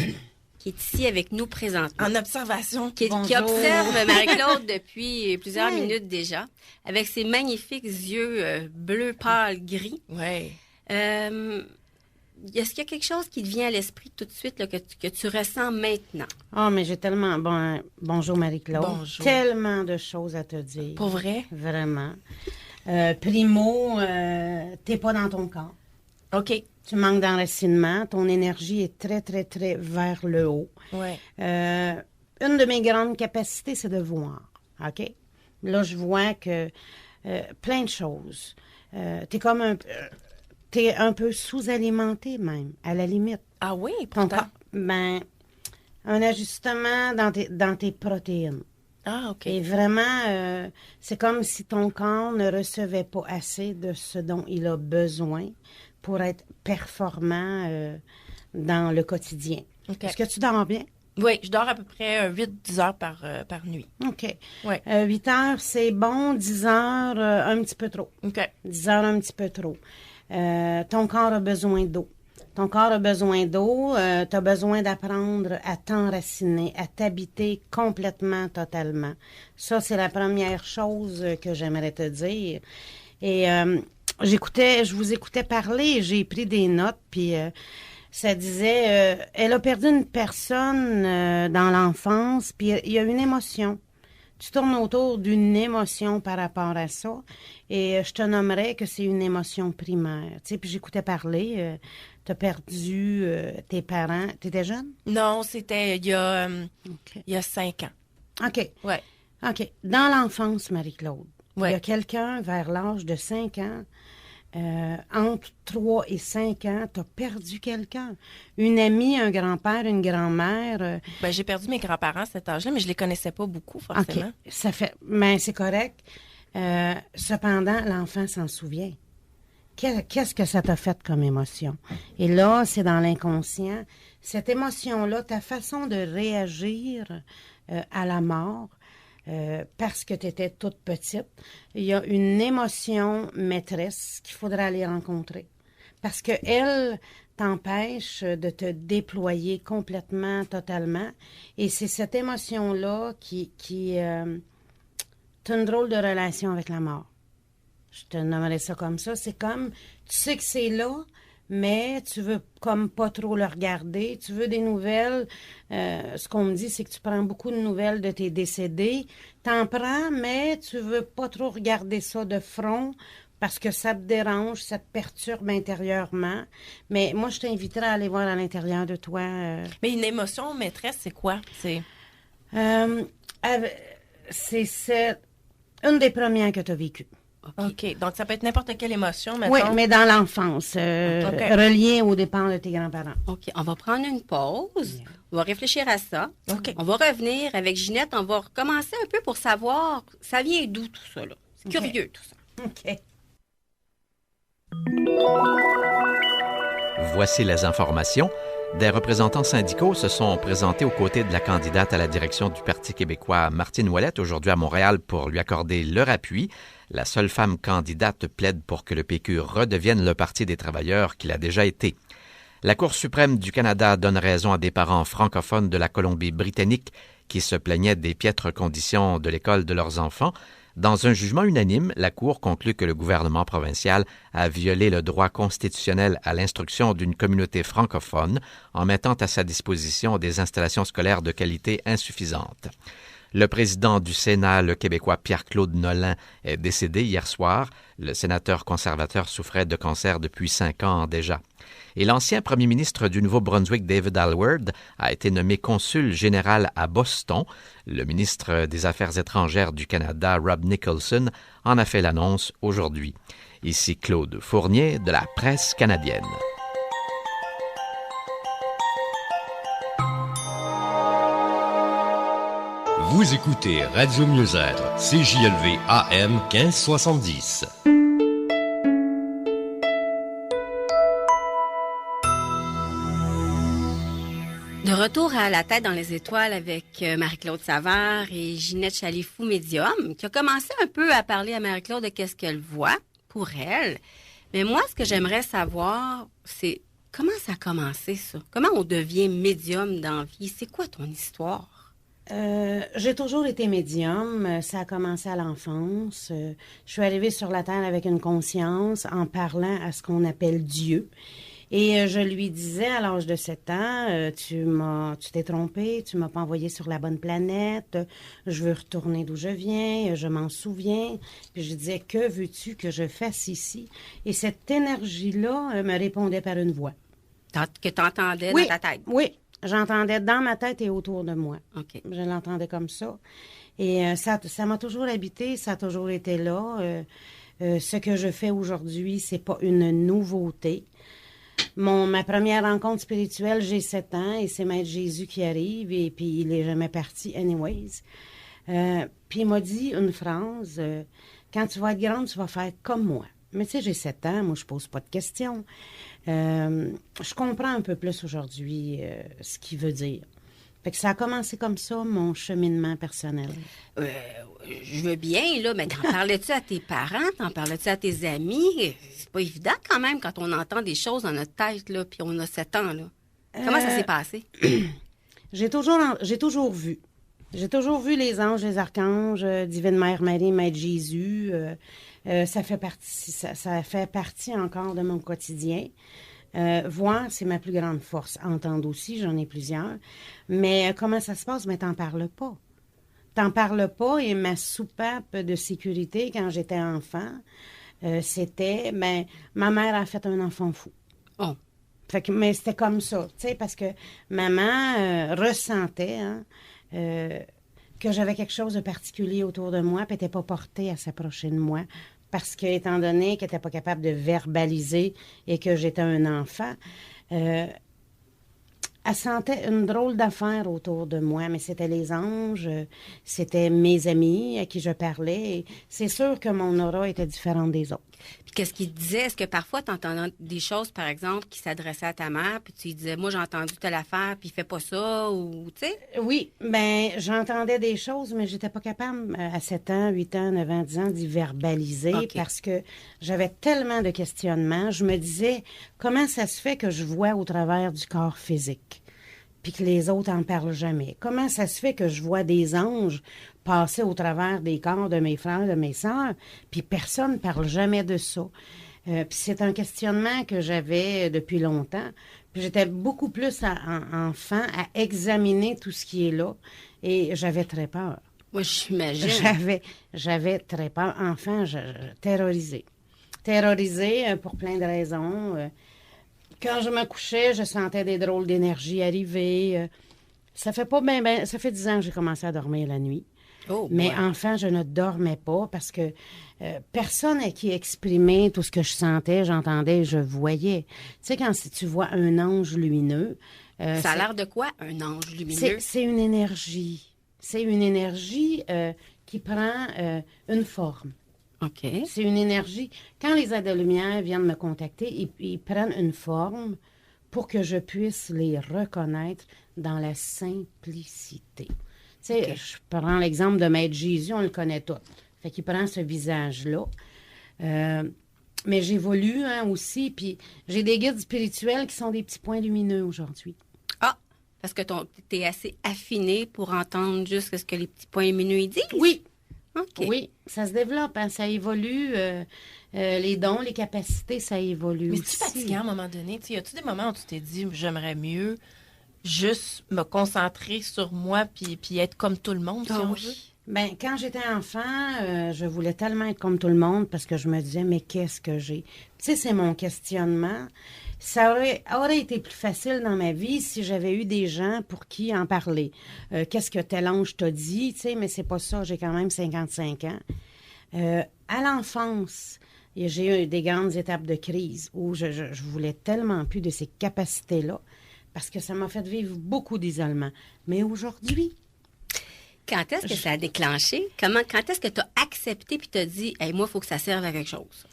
qui est ici avec nous présentement. En observation. Qui observe Marie-Claude depuis plusieurs minutes déjà, avec ses magnifiques yeux bleu pâle gris. Oui. Est-ce qu'il y a quelque chose qui te vient à l'esprit tout de suite là, que tu ressens maintenant? Ah, mais j'ai tellement... bonjour Marie-Claude. Bonjour. Tellement de choses à te dire. Pour vrai? Vraiment. Primo, t'es pas dans ton corps. OK. Tu manques d'enracinement. Ton énergie est très, très, très vers le haut. Oui. Une de mes grandes capacités, c'est de voir. OK? Là, je vois que plein de choses. T'es comme t'es un peu sous-alimenté même, à la limite. Ah oui, pourtant? Un ajustement dans tes protéines. Ah, OK. Et vraiment, c'est comme si ton corps ne recevait pas assez de ce dont il a besoin pour être performant dans le quotidien. Okay. Est-ce que tu dors bien? Oui, je dors à peu près 8-10 heures par nuit. OK. Ouais. 8 heures, c'est bon. 10 heures, un petit peu trop. OK. 10 heures, un petit peu trop. Ton corps a besoin d'eau. Ton corps a besoin d'eau. Tu as besoin d'apprendre à t'enraciner, à t'habiter complètement, totalement. Ça, c'est la première chose que j'aimerais te dire. Et je vous écoutais parler, j'ai pris des notes, puis ça disait, elle a perdu une personne dans l'enfance, puis il y a une émotion. Tu tournes autour d'une émotion par rapport à ça. Et je te nommerais que c'est une émotion primaire. Tu sais, puis j'écoutais parler. Tu as perdu tes parents. Tu étais jeune? Non, c'était il y a 5 ans. OK. Oui. OK. Dans l'enfance, Marie-Claude, Ouais. il y a quelqu'un vers l'âge de 5 ans, entre 3 et 5 ans, tu as perdu quelqu'un. Une amie, un grand-père, une grand-mère. Ben, j'ai perdu mes grands-parents à cet âge-là, mais je les connaissais pas beaucoup, forcément. OK. Ça fait... Mais c'est correct. Cependant, l'enfant s'en souvient. Qu'est-ce que ça t'a fait comme émotion? Et là, c'est dans l'inconscient. Cette émotion-là, ta façon de réagir à la mort, parce que tu étais toute petite, il y a une émotion maîtresse qu'il faudra aller rencontrer. Parce qu'elle t'empêche de te déployer complètement, totalement. Et c'est cette émotion-là qui t'as une drôle de relation avec la mort. Je te nommerais ça comme ça. C'est comme, tu sais que c'est là, mais tu veux comme pas trop le regarder. Tu veux des nouvelles. Ce qu'on me dit, c'est que tu prends beaucoup de nouvelles de tes décédés. T'en prends, mais tu veux pas trop regarder ça de front parce que ça te dérange, ça te perturbe intérieurement. Mais moi, je t'inviterais à aller voir à l'intérieur de toi. Mais une émotion maîtresse, c'est quoi? C'est une des premières que tu as vécues. OK. Donc, ça peut être n'importe quelle émotion, mettons. Oui, mais dans l'enfance, reliée au départ de tes grands-parents. OK. On va prendre une pause. Yeah. On va réfléchir à ça. OK. On va revenir avec Ginette. On va recommencer un peu pour savoir ça vient d'où tout ça, là. C'est curieux, tout ça. OK. Voici les informations. Des représentants syndicaux se sont présentés aux côtés de la candidate à la direction du Parti québécois, Martine Ouellette, aujourd'hui à Montréal pour lui accorder leur appui. La seule femme candidate plaide pour que le PQ redevienne le Parti des travailleurs qu'il a déjà été. La Cour suprême du Canada donne raison à des parents francophones de la Colombie-Britannique qui se plaignaient des piètres conditions de l'école de leurs enfants. Dans un jugement unanime, la Cour conclut que le gouvernement provincial a violé le droit constitutionnel à l'instruction d'une communauté francophone en mettant à sa disposition des installations scolaires de qualité insuffisantes. Le président du Sénat, le Québécois Pierre-Claude Nolin, est décédé hier soir. Le sénateur conservateur souffrait de cancer depuis 5 ans déjà. Et l'ancien premier ministre du Nouveau-Brunswick, David Alward, a été nommé consul général à Boston. Le ministre des Affaires étrangères du Canada, Rob Nicholson, en a fait l'annonce aujourd'hui. Ici Claude Fournier de la presse canadienne. Vous écoutez Radio Mieux-être, CJLV AM 1570. De retour à La tête dans les étoiles avec Marie-Claude Savard et Ginette Chalifou, médium, qui a commencé un peu à parler à Marie-Claude de qu'est-ce qu'elle voit pour elle. Mais moi, ce que j'aimerais savoir, c'est comment ça a commencé, ça? Comment on devient médium dans la vie? C'est quoi ton histoire? J'ai toujours été médium. Ça a commencé à l'enfance. Je suis arrivée sur la Terre avec une conscience en parlant à ce qu'on appelle Dieu. Et je lui disais à l'âge de 7 ans, tu t'es trompé, tu m'as pas envoyé sur la bonne planète, je veux retourner d'où je viens, je m'en souviens. Puis je disais, que veux-tu que je fasse ici? Et cette énergie-là me répondait par une voix. Que tu entendais dans ta tête? Oui. J'entendais dans ma tête et autour de moi. Okay. Je l'entendais comme ça. Et ça m'a toujours habité, ça a toujours été là. Ce que je fais aujourd'hui, c'est pas une nouveauté. Ma première rencontre spirituelle, j'ai 7 ans et c'est Maître Jésus qui arrive et puis il est jamais parti anyways. Puis il m'a dit une phrase, quand tu vas être grande, tu vas faire comme moi. Mais tu sais, j'ai 7 ans, moi je pose pas de questions. Je comprends un peu plus aujourd'hui ce qu'il veut dire. Fait que ça a commencé comme ça, mon cheminement personnel. Je veux bien, là, mais t'en parlais-tu à tes parents? T'en parlais-tu à tes amis? C'est pas évident quand même quand on entend des choses dans notre tête, là, puis on a 7 ans, là. Comment ça s'est passé? J'ai toujours vu. J'ai toujours vu les anges, les archanges, Divine Mère Marie, Maître Jésus. Ça fait partie encore de mon quotidien. Voir, c'est ma plus grande force. Entendre aussi, j'en ai plusieurs. Mais comment ça se passe? Mais t'en parles pas. t'en parles pas, et ma soupape de sécurité quand j'étais enfant, c'était, ma mère a fait un enfant fou. Oh. Fait que, mais c'était comme ça, tu sais, parce que maman ressentait que j'avais quelque chose de particulier autour de moi, puis elle n'était pas portée à s'approcher de moi, parce que, étant donné qu'elle n'était pas capable de verbaliser et que j'étais un enfant, elle sentait une drôle d'affaire autour de moi, mais c'était les anges, c'était mes amis à qui je parlais. Et c'est sûr que mon aura était différente des autres. Puis qu'est-ce qu'il disait? Est-ce que parfois, tu entendais des choses, par exemple, qui s'adressaient à ta mère, puis tu lui disais, moi, j'ai entendu telle affaire, puis fais pas ça, ou, tu sais? Oui, j'entendais des choses, mais j'étais pas capable, à 7 ans, 8 ans, 9 ans, 10 ans, d'y verbaliser, parce que j'avais tellement de questionnements. Je me disais, comment ça se fait que je vois au travers du corps physique, puis que les autres en parlent jamais? Comment ça se fait que je vois des anges passer au travers des corps de mes frères, de mes sœurs, puis personne ne parle jamais de ça? Puis c'est un questionnement que j'avais depuis longtemps. Puis j'étais beaucoup plus enfant à examiner tout ce qui est là, et j'avais très peur. Moi, j'imagine. J'avais très peur. Enfant, terrorisée. Terrorisée pour plein de raisons. Quand je me couchais, je sentais des drôles d'énergie arriver. Ça fait 10 ans que j'ai commencé à dormir la nuit. Oh, mais ouais. enfant, je ne dormais pas parce que personne à qui exprimer tout ce que je sentais, j'entendais, je voyais. Tu sais, si tu vois un ange lumineux... ça a l'air de quoi, un ange lumineux? C'est une énergie. C'est une énergie qui prend une forme. OK. C'est une énergie. Quand les aides de lumière viennent me contacter, ils prennent une forme pour que je puisse les reconnaître dans la simplicité. Tu sais, je prends l'exemple de Maître Jésus, on le connaît tous. Fait qu'il prend ce visage-là. Mais j'évolue aussi, puis j'ai des guides spirituels qui sont des petits points lumineux aujourd'hui. Ah! Parce que tu es assez affiné pour entendre juste ce que les petits points lumineux ils disent? Oui. OK. Oui, ça se développe, ça évolue. Les dons, les capacités, ça évolue Mais aussi. c'est fatigant à un moment donné. Y a-tu des moments où tu t'es dit, j'aimerais mieux juste me concentrer sur moi puis être comme tout le monde, si on veut? Quand j'étais enfant, je voulais tellement être comme tout le monde parce que je me disais, mais qu'est-ce que j'ai? Tu sais, c'est mon questionnement. Ça aurait été plus facile dans ma vie si j'avais eu des gens pour qui en parler. Qu'est-ce que tel ange t'a dit? Tu sais, mais c'est pas ça, j'ai quand même 55 ans. À l'enfance, j'ai eu des grandes étapes de crise où je voulais tellement plus de ces capacités-là parce que ça m'a fait vivre beaucoup d'isolement. Mais aujourd'hui... Quand est-ce que ça a déclenché? Quand est-ce que tu as accepté puis t'as dit, hey, moi, il faut que ça serve à quelque chose?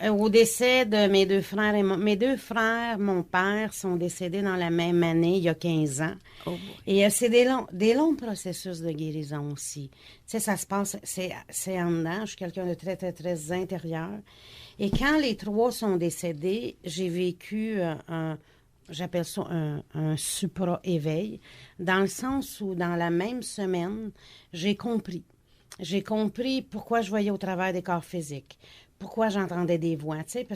Au décès de mes deux frères mes deux frères, mon père, sont décédés dans la même année, il y a 15 ans. Oh Et c'est des longs processus de guérison aussi. Tu sais, ça se passe, c'est en dedans. Je suis quelqu'un de très, très, très intérieur. Et quand les trois sont décédés, j'ai vécu j'appelle ça un supra-éveil, dans le sens où, dans la même semaine, j'ai compris. J'ai compris pourquoi je voyais au travers des corps physiques, pourquoi j'entendais des voix, tu sais,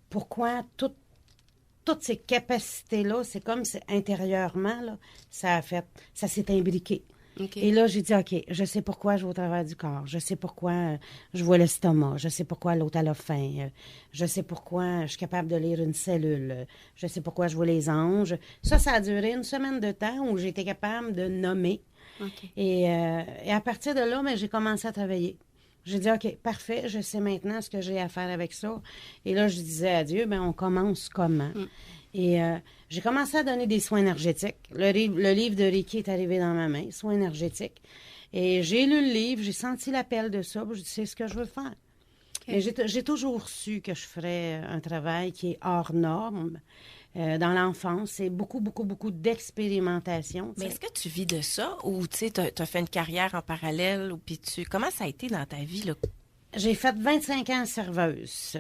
pourquoi toutes ces capacités-là, c'est comme si intérieurement, là, ça s'est imbriqué. Okay. Et là, j'ai dit, OK, je sais pourquoi je vois au travers du corps. Je sais pourquoi je vois l'estomac. Je sais pourquoi l'autre a faim. Je sais pourquoi je suis capable de lire une cellule. Je sais pourquoi je vois les anges. Ça a duré une semaine de temps où j'ai été capable de nommer. Okay. Et à partir de là, j'ai commencé à travailler. J'ai dit, OK, parfait, je sais maintenant ce que j'ai à faire avec ça. Et là, je disais à Dieu, on commence comment? Et j'ai commencé à donner des soins énergétiques. Le livre de Reiki est arrivé dans ma main, soins énergétiques. Et j'ai lu le livre, j'ai senti l'appel de ça, je dis, c'est ce que je veux faire. Okay. Mais j'ai toujours su que je ferais un travail qui est hors norme. Dans l'enfance, c'est beaucoup, beaucoup, beaucoup d'expérimentation. Mais est-ce que tu vis de ça ou tu as fait une carrière en parallèle? Comment ça a été dans ta vie, là? J'ai fait 25 ans serveuse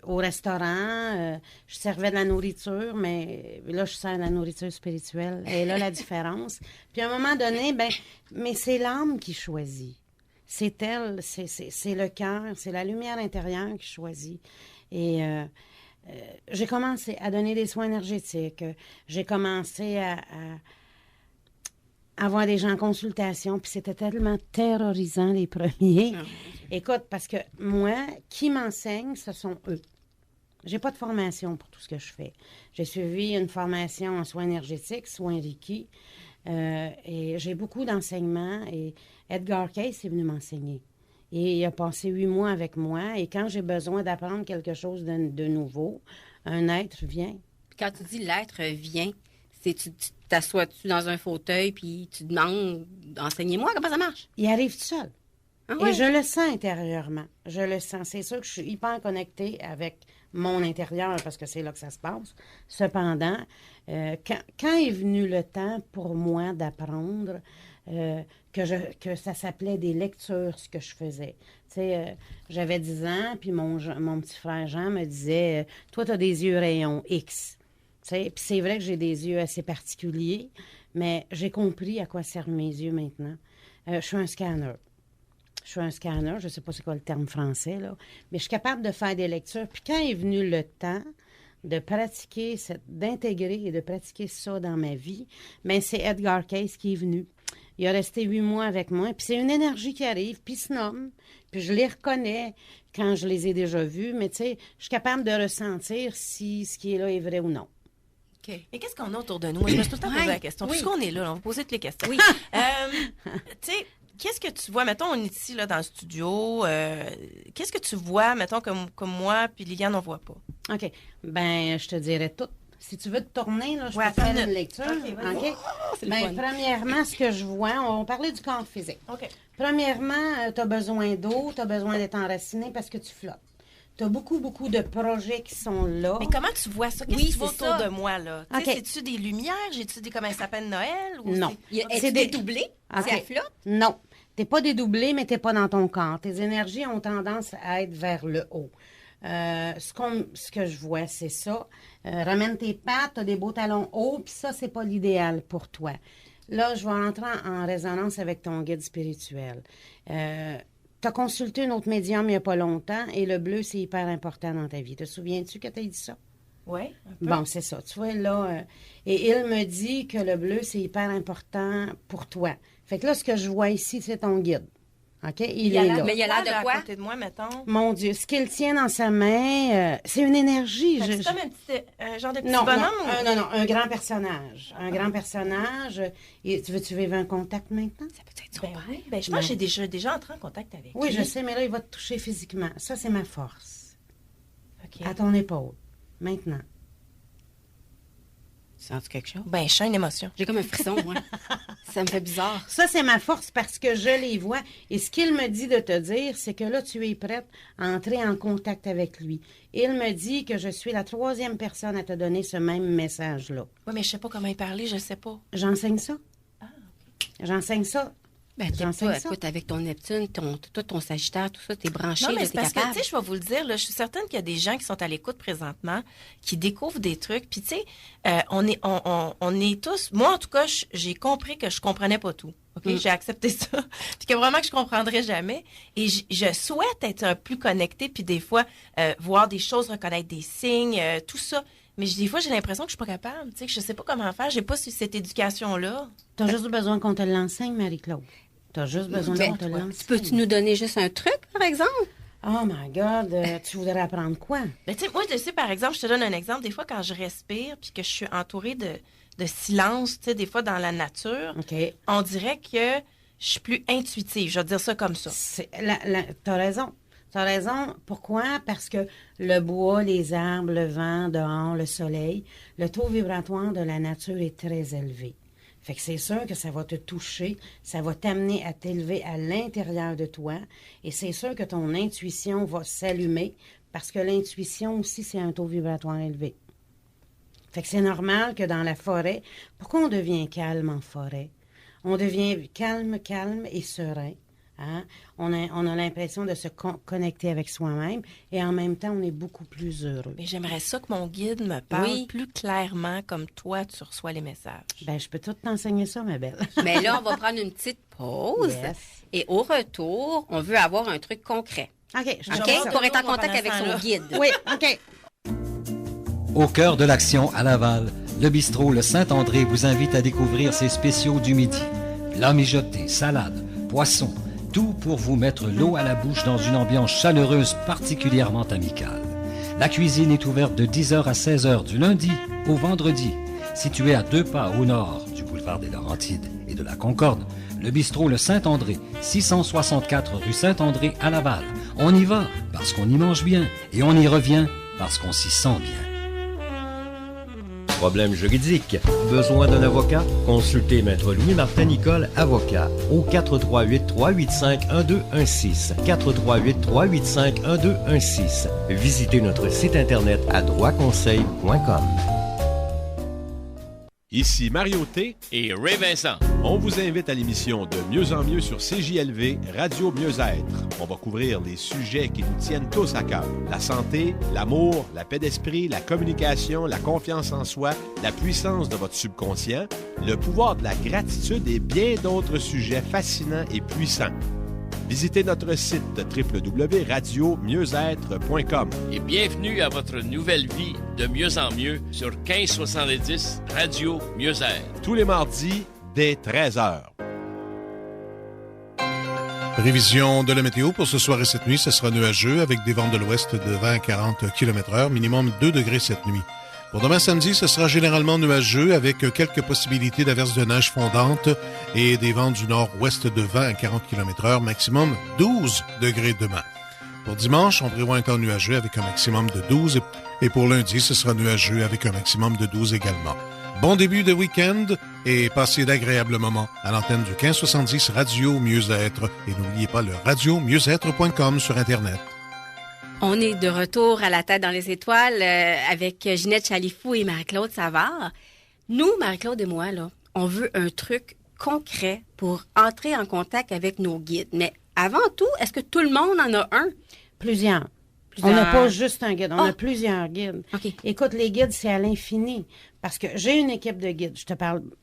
au restaurant. Je servais de la nourriture, mais là, je sers de la nourriture spirituelle. Et là, la différence. Puis à un moment donné, mais c'est l'âme qui choisit. C'est elle, c'est le cœur, c'est la lumière intérieure qui choisit. Et j'ai commencé à donner des soins énergétiques. J'ai commencé avoir des gens en consultation, puis c'était tellement terrorisant les premiers. Écoute, parce que moi, qui m'enseigne, ce sont eux. J'ai pas de formation pour tout ce que je fais. J'ai suivi une formation en soins énergétiques, soins Reiki, et j'ai beaucoup d'enseignements. Et Edgar Cayce est venu m'enseigner. Et il a passé 8 mois avec moi. Et quand j'ai besoin d'apprendre quelque chose de nouveau, un être vient. Quand tu dis l'être vient, tu t'assois-tu dans un fauteuil puis tu demandes enseignez-moi comment ça marche? Il arrive tout seul. Ah ouais? Et je le sens intérieurement. Je le sens. C'est sûr que je suis hyper connectée avec mon intérieur parce que c'est là que ça se passe. Cependant, quand est venu le temps pour moi d'apprendre que ça s'appelait des lectures, ce que je faisais. Tu sais, j'avais 10 ans, puis mon petit frère Jean me disait « Toi, tu as des yeux rayons X. » Puis c'est vrai que j'ai des yeux assez particuliers, mais j'ai compris à quoi servent mes yeux maintenant. Je suis un scanner. Je ne sais pas c'est quoi le terme français, là, mais je suis capable de faire des lectures. Puis quand est venu le temps de pratiquer, d'intégrer et de pratiquer ça dans ma vie, bien, c'est Edgar Cayce qui est venu. Il a resté 8 mois avec moi, puis c'est une énergie qui arrive, puis il se nomme, puis je les reconnais quand je les ai déjà vus, mais tu sais, je suis capable de ressentir si ce qui est là est vrai ou non. Okay. Et qu'est-ce qu'on a autour de nous? Moi, je me suis tout le temps posé la question. Puisqu'on est là, on va poser toutes les questions. Oui. Tu sais, qu'est-ce que tu vois? Mettons, on est ici, là, dans le studio. Qu'est-ce que tu vois, mettons, comme moi, puis Liliane, on voit pas? OK. Ben, je te dirais tout. Si tu veux te tourner, là, je peux faire une lecture. OK? Premièrement, ce que je vois, on parlait du corps physique. OK. Premièrement, tu as besoin d'eau, tu as besoin d'être enraciné parce que tu flottes. Tu as beaucoup, beaucoup de projets qui sont là. Mais comment tu vois ça? Qu'est-ce que tu vois autour de moi, là? Okay. C'est-tu des lumières? J'ai-tu des, comment ça s'appelle, Noël? Ou non. C'est dédoublé? Okay. Ça flotte? Non. T'es pas dédoublé, mais t'es pas dans ton corps. Tes énergies ont tendance à être vers le haut. Ce que je vois, c'est ça. Ramène tes pattes, t'as des beaux talons hauts, puis ça, c'est pas l'idéal pour toi. Là, je vais entrer en résonance avec ton guide spirituel. Tu as consulté une autre médium il n'y a pas longtemps et le bleu, c'est hyper important dans ta vie. Te souviens-tu que tu as dit ça? Oui. Bon, c'est ça. Tu vois, là, et il me dit que le bleu, c'est hyper important pour toi. Fait que là, ce que je vois ici, c'est ton guide. OK? Il est là. Mais il a l'air de quoi? À côté de moi, mettons. Mon Dieu, ce qu'il tient dans sa main, c'est une énergie. C'est comme un genre de petit bonhomme? Non, un grand personnage. Un grand personnage. Et tu veux-tu vivre un contact maintenant? Ça peut être son père. Ben, je pense que j'ai déjà entré en contact avec lui. Oui, je sais, mais là, il va te toucher physiquement. Ça, c'est ma force. OK. À ton épaule. Maintenant. Sens-tu quelque chose? Ben, je sens une émotion. J'ai comme un frisson, moi. Ça me fait bizarre. Ça, c'est ma force parce que je les vois. Et ce qu'il me dit de te dire, c'est que là, tu es prête à entrer en contact avec lui. Il me dit que je suis la 3e personne à te donner ce même message-là. Oui, mais je sais pas comment y parler, je sais pas. J'enseigne ça. Ah, OK. J'enseigne ça. Ben, écoute, avec ton Neptune, ton Sagittaire, tout ça, t'es branché, non, mais t'es parce capable. que, tu sais, je vais vous le dire, là, je suis certaine qu'il y a des gens qui sont à l'écoute présentement, qui découvrent des trucs. Puis, tu sais, on est tous, moi, en tout cas, j'ai compris que je comprenais pas tout. OK? J'ai accepté ça. Puis que vraiment que je comprendrais jamais. Et je souhaite être plus connectée, puis des fois, voir des choses, reconnaître des signes, tout ça. Mais des fois, j'ai l'impression que je suis pas capable. Tu sais, que je sais pas comment faire. J'ai pas cette éducation-là. Tu as juste besoin qu'on te l'enseigne, Marie-Claude. Tu as juste besoin qu'on te l'enseigne. Peux-tu nous donner juste un truc, par exemple? Oh my God, tu voudrais apprendre quoi? Ben, tu sais, moi, je sais, par exemple, je te donne un exemple. Des fois, quand je respire puis que je suis entourée de silence, tu sais, des fois dans la nature, on dirait que je suis plus intuitive. Je vais dire ça comme ça. T'as raison. T'as raison. Pourquoi? Parce que le bois, les arbres, le vent, dehors, le soleil, le taux vibratoire de la nature est très élevé. Fait que c'est sûr que ça va te toucher, ça va t'amener à t'élever à l'intérieur de toi, et c'est sûr que ton intuition va s'allumer, parce que l'intuition aussi, c'est un taux vibratoire élevé. Fait que c'est normal que dans la forêt, pourquoi on devient calme en forêt? On devient calme et serein. Hein? On a l'impression de se connecter avec soi-même et en même temps, on est beaucoup plus heureux. Mais j'aimerais ça que mon guide me parle plus clairement comme toi, tu reçois les messages. Ben, je peux tout t'enseigner ça, ma belle. Mais là, on va prendre une petite pause. Yes. Et au retour, on veut avoir un truc concret. OK. Pour être en contact avec son guide. Oui, OK. Au cœur de l'action à Laval, le bistrot Le Saint-André vous invite à découvrir ses spéciaux du midi. Plats mijotés, salades, poissons, tout pour vous mettre l'eau à la bouche dans une ambiance chaleureuse particulièrement amicale. La cuisine est ouverte de 10h à 16h du lundi au vendredi. Situé à 2 pas au nord du boulevard des Laurentides et de la Concorde, le bistrot Le Saint-André, 664 rue Saint-André à Laval. On y va parce qu'on y mange bien et on y revient parce qu'on s'y sent bien. Problème juridique? Besoin d'un avocat? Consultez Maître Louis-Martin Nicole, avocat, au 438-385-1216. 438-385-1216. Visitez notre site internet à droitconseil.com. Ici Mario T. et Ray Vincent. On vous invite à l'émission De mieux en mieux sur CJLV, Radio Mieux-être. On va couvrir les sujets qui nous tiennent tous à cœur. La santé, l'amour, la paix d'esprit, la communication, la confiance en soi, la puissance de votre subconscient, le pouvoir de la gratitude et bien d'autres sujets fascinants et puissants. Visitez notre site www.radiomieuxêtre.com. Et bienvenue à votre nouvelle vie de mieux en mieux sur 1570 Radio Mieux-être. Tous les mardis, dès 13h. Prévision de la météo pour ce soir et cette nuit, ce sera nuageux avec des vents de l'ouest de 20 à 40 km/h, minimum 2 degrés cette nuit. Pour demain samedi, ce sera généralement nuageux avec quelques possibilités d'averses de neige fondante et des vents du nord-ouest de 20 à 40 km/h, maximum 12 degrés demain. Pour dimanche, on prévoit un temps nuageux avec un maximum de 12 et pour lundi, ce sera nuageux avec un maximum de 12 également. Bon début de week-end et passez d'agréables moments à l'antenne du 1570 Radio Mieux-être et n'oubliez pas le radiomieuxêtre.com sur Internet. On est de retour à la tête dans les étoiles avec Ginette Chalifou et Marie-Claude Savard. Nous, Marie-Claude et moi, là, on veut un truc concret pour entrer en contact avec nos guides. Mais avant tout, est-ce que tout le monde en a un? Plusieurs. On n'a pas juste un guide, on a plusieurs guides. Okay. Écoute, les guides, c'est à l'infini. Parce que j'ai une équipe de guides.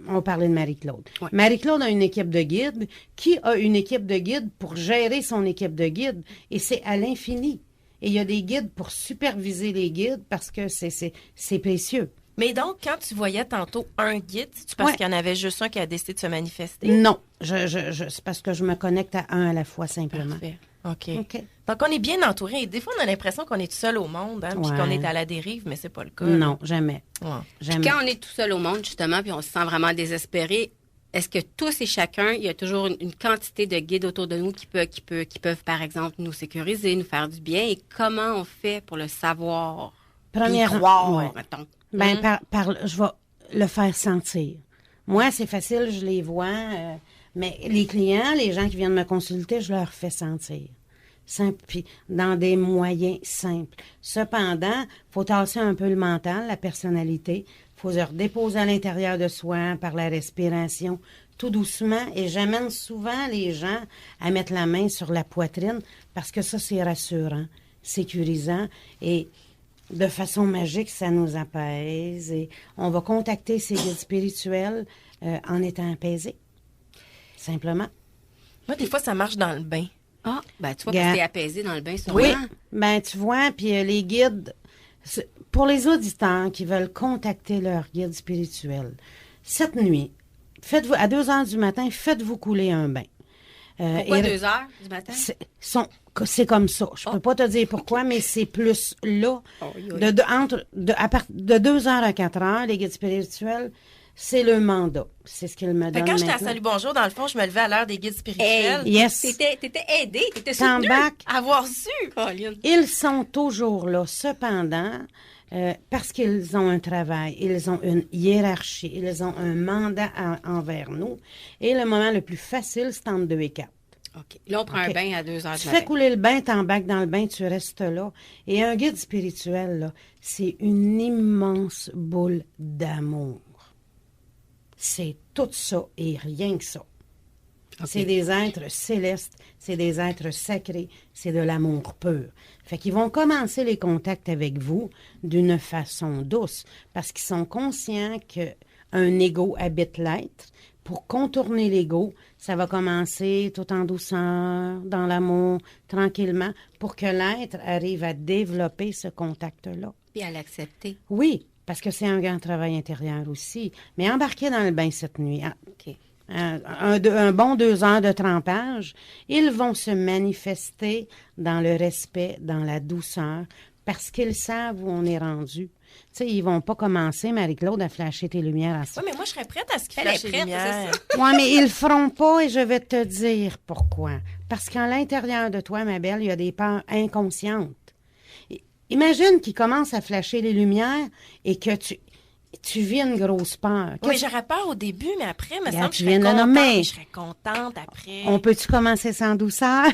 On parlait de Marie-Claude. Ouais. Marie-Claude a une équipe de guides. Qui a une équipe de guides pour gérer son équipe de guides? Et c'est à l'infini. Et il y a des guides pour superviser les guides parce que c'est précieux. Mais donc, quand tu voyais tantôt un guide, c'est parce qu'il y en avait juste un qui a décidé de se manifester? Non, c'est parce que je me connecte à un à la fois simplement. Parfait. OK. Donc, on est bien entouré. Des fois, on a l'impression qu'on est tout seul au monde, puis qu'on est à la dérive, mais c'est pas le cas. Non, jamais. Ouais. Jamais. Quand on est tout seul au monde, justement, puis on se sent vraiment désespéré, est-ce que tous et chacun, il y a toujours une quantité de guides autour de nous qui peuvent, par exemple, nous sécuriser, nous faire du bien? Et comment on fait pour le savoir? Premièrement, mettons. Ben, je vais le faire sentir. Moi, c'est facile, je les vois, mais les clients, les gens qui viennent me consulter, je leur fais sentir. Simple, puis dans des moyens simples. Cependant, il faut tasser un peu le mental, la personnalité. Il faut se redéposer à l'intérieur de soi par la respiration, tout doucement. Et j'amène souvent les gens à mettre la main sur la poitrine parce que ça, c'est rassurant, sécurisant. Et de façon magique, ça nous apaise. Et on va contacter ces guides spirituels en étant apaisés. Simplement. Moi, des fois, ça marche dans le bain. Ah, ben tu vois, parce que t'es apaisé dans le bain, sûrement. Oui, ben tu vois, puis les guides, pour les auditeurs qui veulent contacter leur guide spirituel, cette nuit, faites-vous à 2h du matin, faites-vous couler un bain. Pourquoi 2h du matin? C'est comme ça. Je peux pas te dire pourquoi, mais c'est plus là. De 2h à 4h, les guides spirituels, c'est le mandat. C'est ce qu'ils me donnent. Quand j'étais à Salut Bonjour, dans le fond, je me levais à l'heure des guides spirituels. Yes. T'étais aidée, t'étais soutenue. Avoir su. Ils sont toujours là. Cependant, parce qu'ils ont un travail, ils ont une hiérarchie, ils ont un mandat envers nous. Et le moment le plus facile, c'est entre 2 et 4. OK. Là, on prend un bain à 2h du matin. Tu fais couler le bain, t'embarques dans le bain, tu restes là. Et un guide spirituel, là, c'est une immense boule d'amour. C'est tout ça et rien que ça. Okay. C'est des êtres célestes, c'est des êtres sacrés, c'est de l'amour pur. Fait qu'ils vont commencer les contacts avec vous d'une façon douce parce qu'ils sont conscients qu'un ego habite l'être. Pour contourner l'ego, ça va commencer tout en douceur, dans l'amour, tranquillement, pour que l'être arrive à développer ce contact-là. Puis à l'accepter. Oui. Parce que c'est un grand travail intérieur aussi. Mais embarquez dans le bain cette nuit. OK. un bon 2 heures de trempage, ils vont se manifester dans le respect, dans la douceur, parce qu'ils savent où on est rendu. Tu sais, ils vont pas commencer, Marie-Claude, à flasher tes lumières à ça. Oui, mais moi, je serais prête à ce qu'ils flashent les lumières. Oui, mais ils le feront pas et je vais te dire pourquoi. Parce qu'à l'intérieur de toi, ma belle, il y a des peurs inconscientes. Imagine qu'ils commencent à flasher les lumières et que tu vis une grosse peur. Oui, j'aurais peur au début, mais après, me semble que je serais contente après. On peut-tu commencer sans douceur?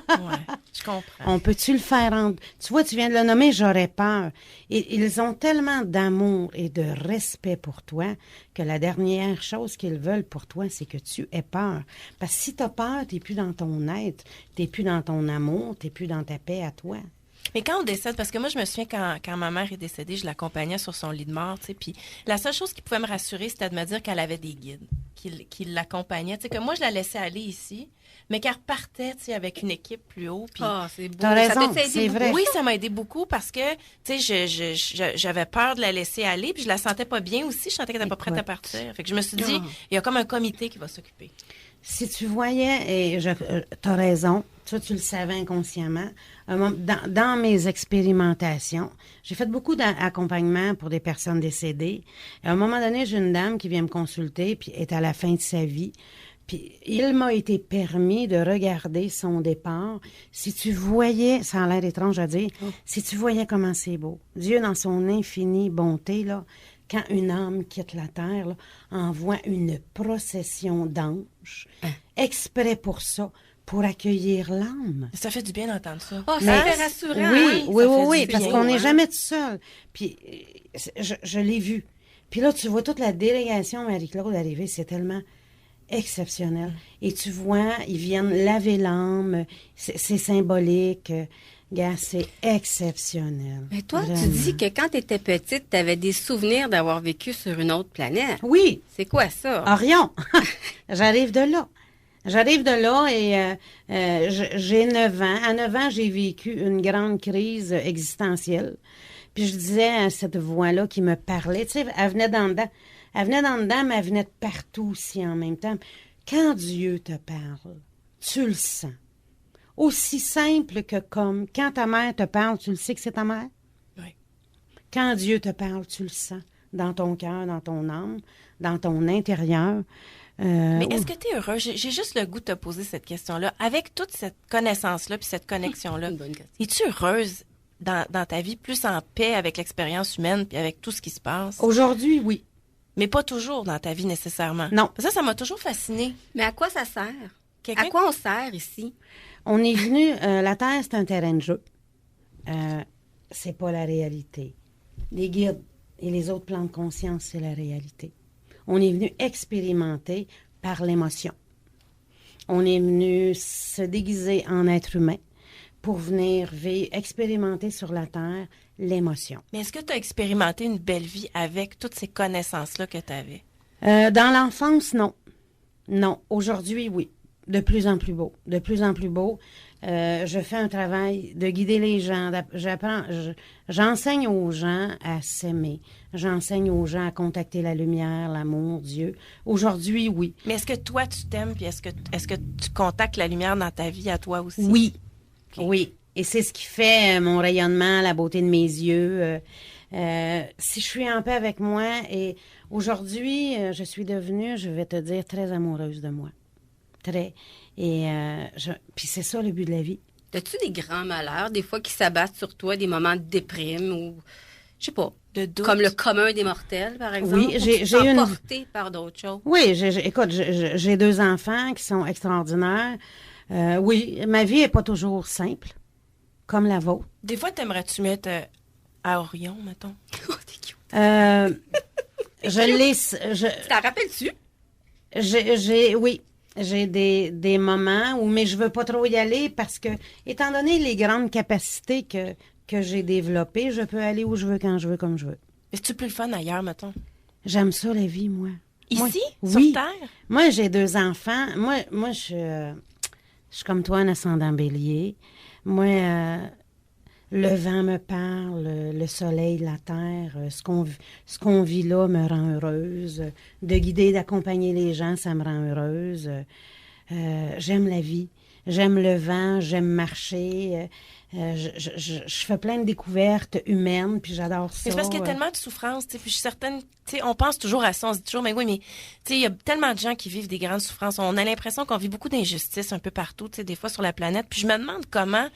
Oui, je comprends. On peut-tu le faire Tu vois, tu viens de le nommer, j'aurais peur. Et ils ont tellement d'amour et de respect pour toi que la dernière chose qu'ils veulent pour toi, c'est que tu aies peur. Parce que si tu as peur, tu n'es plus dans ton être, tu n'es plus dans ton amour, tu n'es plus dans ta paix à toi. Mais quand on décède, parce que moi, je me souviens quand ma mère est décédée, je l'accompagnais sur son lit de mort, tu sais, puis la seule chose qui pouvait me rassurer, c'était de me dire qu'elle avait des guides, qui l'accompagnaient, tu sais, que moi, je la laissais aller ici, mais qu'elle repartait, tu sais, avec une équipe plus haut. Puis c'est beau. T'as raison, c'est vrai. Oui, ça m'a aidé beaucoup parce que, tu sais, j'avais peur de la laisser aller, puis je la sentais pas bien aussi, je sentais qu'elle n'était pas prête à partir. Fait que je me suis dit, il y a comme un comité qui va s'occuper. Si tu voyais, et t'as raison, toi tu le savais inconsciemment, dans mes expérimentations, j'ai fait beaucoup d'accompagnement pour des personnes décédées. Et à un moment donné, j'ai une dame qui vient me consulter, puis est à la fin de sa vie. Puis il m'a été permis de regarder son départ. Si tu voyais, ça a l'air étrange à dire, si tu voyais comment c'est beau, Dieu dans son infinie bonté, là, quand une âme quitte la terre, là, envoie une procession d'anges, exprès pour ça, pour accueillir l'âme. Ça fait du bien d'entendre ça. Oh, ça fait rassurant. Oui, parce qu'on n'est jamais tout seul. Puis, je l'ai vu. Puis là, tu vois toute la délégation Marie-Claude arriver, c'est tellement exceptionnel. Et tu vois, ils viennent laver l'âme, c'est symbolique. Gars, c'est exceptionnel. Mais toi, vraiment. Tu dis que quand tu étais petite, tu avais des souvenirs d'avoir vécu sur une autre planète. Oui. C'est quoi ça? Orion. J'arrive de là. Et j'ai 9 ans. À 9 ans, j'ai vécu une grande crise existentielle. Puis je disais à cette voix-là qui me parlait, tu sais, elle venait d'en dedans. Elle venait d'en dedans, mais elle venait de partout aussi en même temps. Quand Dieu te parle, tu le sens. Aussi simple que comme quand ta mère te parle, tu le sais que c'est ta mère? Oui. Quand Dieu te parle, tu le sens dans ton cœur, dans ton âme, dans ton intérieur. Mais est-ce que tu es heureuse? J'ai juste le goût de te poser cette question-là. Avec toute cette connaissance-là puis cette connexion-là, es-tu heureuse dans ta vie, plus en paix avec l'expérience humaine puis avec tout ce qui se passe? Aujourd'hui, oui. Mais pas toujours dans ta vie nécessairement. Non. Ça m'a toujours fascinée. Mais à quoi ça sert? À quoi on sert ici? On est venu... la Terre, c'est un terrain de jeu. C'est pas la réalité. Les guides et les autres plans de conscience, c'est la réalité. On est venu expérimenter par l'émotion. On est venu se déguiser en être humain pour venir expérimenter sur la Terre l'émotion. Mais est-ce que tu as expérimenté une belle vie avec toutes ces connaissances-là que tu avais? Dans l'enfance, non. Non. Aujourd'hui, oui. De plus en plus beau. De plus en plus beau. Je fais un travail de guider les gens. J'enseigne aux gens à s'aimer. J'enseigne aux gens à contacter la lumière, l'amour, Dieu. Aujourd'hui, oui. Mais est-ce que toi, tu t'aimes? Puis est-ce que tu contactes la lumière dans ta vie à toi aussi? Oui. Okay. Oui. Et c'est ce qui fait mon rayonnement, la beauté de mes yeux. Si je suis en paix avec moi, et aujourd'hui, je suis devenue, je vais te dire, très amoureuse de moi. Très. Et puis c'est ça le but de la vie. As-tu des grands malheurs, des fois qui s'abattent sur toi, des moments de déprime ou, je sais pas, de doute? Comme le commun des mortels, par exemple? Oui, j'ai emporté par d'autres choses. Oui, écoute, j'ai 2 enfants qui sont extraordinaires. Oui, ma vie est pas toujours simple, comme la vôtre. Des fois, t'aimerais-tu mettre à Orion, mettons? Oh, t'es cute. Tu t'en rappelles-tu? Oui. J'ai des moments où, mais je veux pas trop y aller parce que, étant donné les grandes capacités que j'ai développées, je peux aller où je veux, quand je veux, comme je veux. Est-ce plus le fun ailleurs, mettons? J'aime ça, la vie, moi. Ici? Moi, sur oui. Terre? Moi, j'ai 2 enfants. Moi, je suis comme toi, un ascendant bélier. Moi, Le vent me parle, le soleil, la terre, ce qu'on vit là me rend heureuse. De guider, d'accompagner les gens, ça me rend heureuse. J'aime la vie, j'aime le vent, j'aime marcher. Je fais plein de découvertes humaines, puis j'adore ça. Mais c'est parce qu'il y a tellement de souffrance, tu sais, puis je suis certaine, tu sais, on pense toujours à ça, on se dit toujours, mais oui, mais tu sais, il y a tellement de gens qui vivent des grandes souffrances. On a l'impression qu'on vit beaucoup d'injustices un peu partout, tu sais, des fois sur la planète. Puis je me demande comment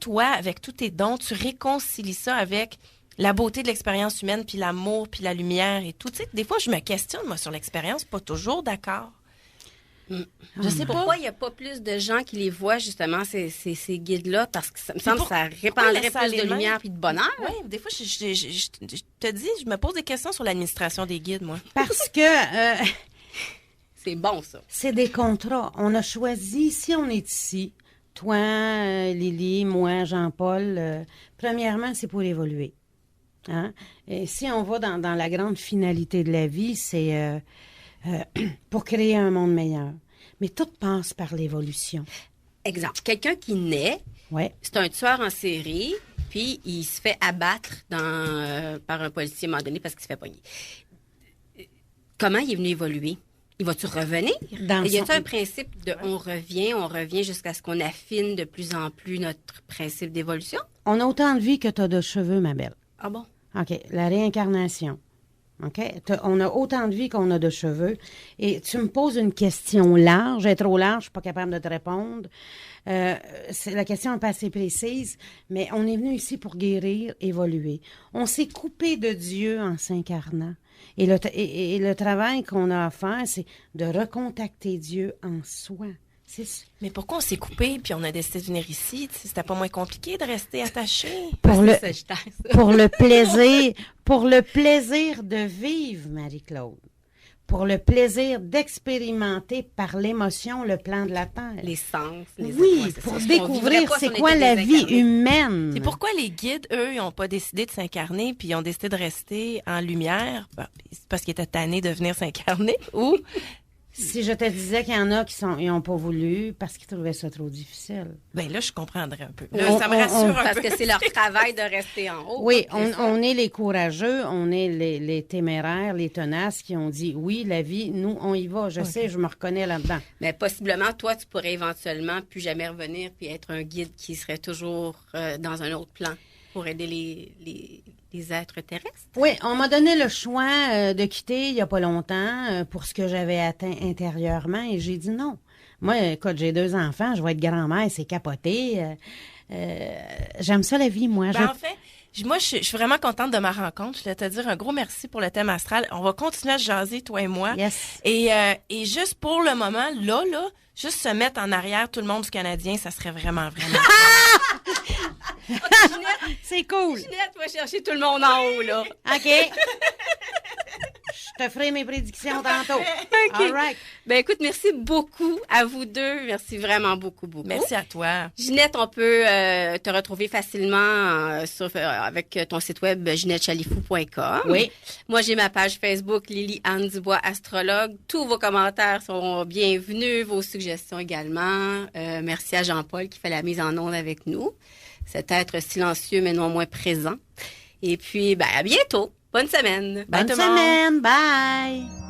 toi, avec tous tes dons, tu réconcilies ça avec la beauté de l'expérience humaine, puis l'amour, puis la lumière et tout. Tu sais, des fois, je me questionne, moi, sur l'expérience, pas toujours d'accord. Je sais pas pourquoi il n'y a pas plus de gens qui les voient, justement, ces guides-là, parce que ça me semble que ça répandrait plus de lumière et de bonheur. Oui, des fois, je te dis, je me pose des questions sur l'administration des guides, moi. Parce que... c'est bon, ça. C'est des contrats. On a choisi, si on est ici, toi, Lily, moi, Jean-Paul, premièrement, c'est pour évoluer. Hein? Et si on va dans la grande finalité de la vie, c'est... pour créer un monde meilleur. Mais tout passe par l'évolution. Exemple, quelqu'un qui naît, c'est un tueur en série, puis il se fait abattre par un policier à un moment donné parce qu'il se fait pogner. Comment il est venu évoluer? Il va-tu revenir? Y a-t-il un principe de on revient jusqu'à ce qu'on affine de plus en plus notre principe d'évolution? On a autant de vie que tu as de cheveux, ma belle. Ah bon? OK. La réincarnation. OK? On a autant de vie qu'on a de cheveux. Et tu me poses une question large. Elle est trop large, je suis pas capable de te répondre. La question n'est pas assez précise, mais on est venu ici pour guérir, évoluer. On s'est coupé de Dieu en s'incarnant. Et le travail qu'on a à faire, c'est de recontacter Dieu en soi. Mais pourquoi on s'est coupé puis on a décidé de venir ici? C'était pas moins compliqué de rester attaché? Pour le plaisir de vivre, Marie-Claude. Pour le plaisir d'expérimenter par l'émotion le plan de la Terre. Les sens. Pour découvrir c'est quoi la vie humaine. C'est pourquoi les guides, eux, ils n'ont pas décidé de s'incarner puis ils ont décidé de rester en lumière. C'est parce qu'ils étaient tannés de venir s'incarner ou... Si je te disais qu'il y en a qui n'ont pas voulu parce qu'ils trouvaient ça trop difficile. Bien là, je comprendrais un peu. Là, ça me rassure un peu. Parce que c'est leur travail de rester en haut. Oui, on est les courageux, on est les téméraires, les tenaces qui ont dit oui, la vie, nous, on y va. Je sais, je me reconnais là-dedans. Mais possiblement, toi, tu pourrais éventuellement plus jamais revenir puis être un guide qui serait toujours dans un autre plan pour aider les êtres terrestres. Oui, on m'a donné le choix de quitter il n'y a pas longtemps pour ce que j'avais atteint intérieurement et j'ai dit non. Moi, écoute, j'ai 2 enfants, je vais être grand-mère, c'est capoté. J'aime ça la vie, moi. En fait, moi, je suis vraiment contente de ma rencontre. Je voulais te dire un gros merci pour le thème astral. On va continuer à se jaser, toi et moi. Yes. Et juste pour le moment, là, juste se mettre en arrière tout le monde du Canadien, ça serait vraiment, vraiment... Ginette, c'est cool. Ginette va chercher tout le monde en haut, là. OK. Je te ferai mes prédictions tantôt. OK. All right. Ben écoute, merci beaucoup à vous deux. Merci vraiment beaucoup. Merci à toi. Ginette, on peut te retrouver facilement avec ton site web ginettechalifou.com. Oui. Moi, j'ai ma page Facebook Lily Anne Dubois Astrologue. Tous vos commentaires sont bienvenus, vos suggestions également. Merci à Jean-Paul qui fait la mise en onde avec nous. Cet être silencieux mais non moins présent. Et puis, à bientôt. Bonne semaine. Bonne semaine. Bye.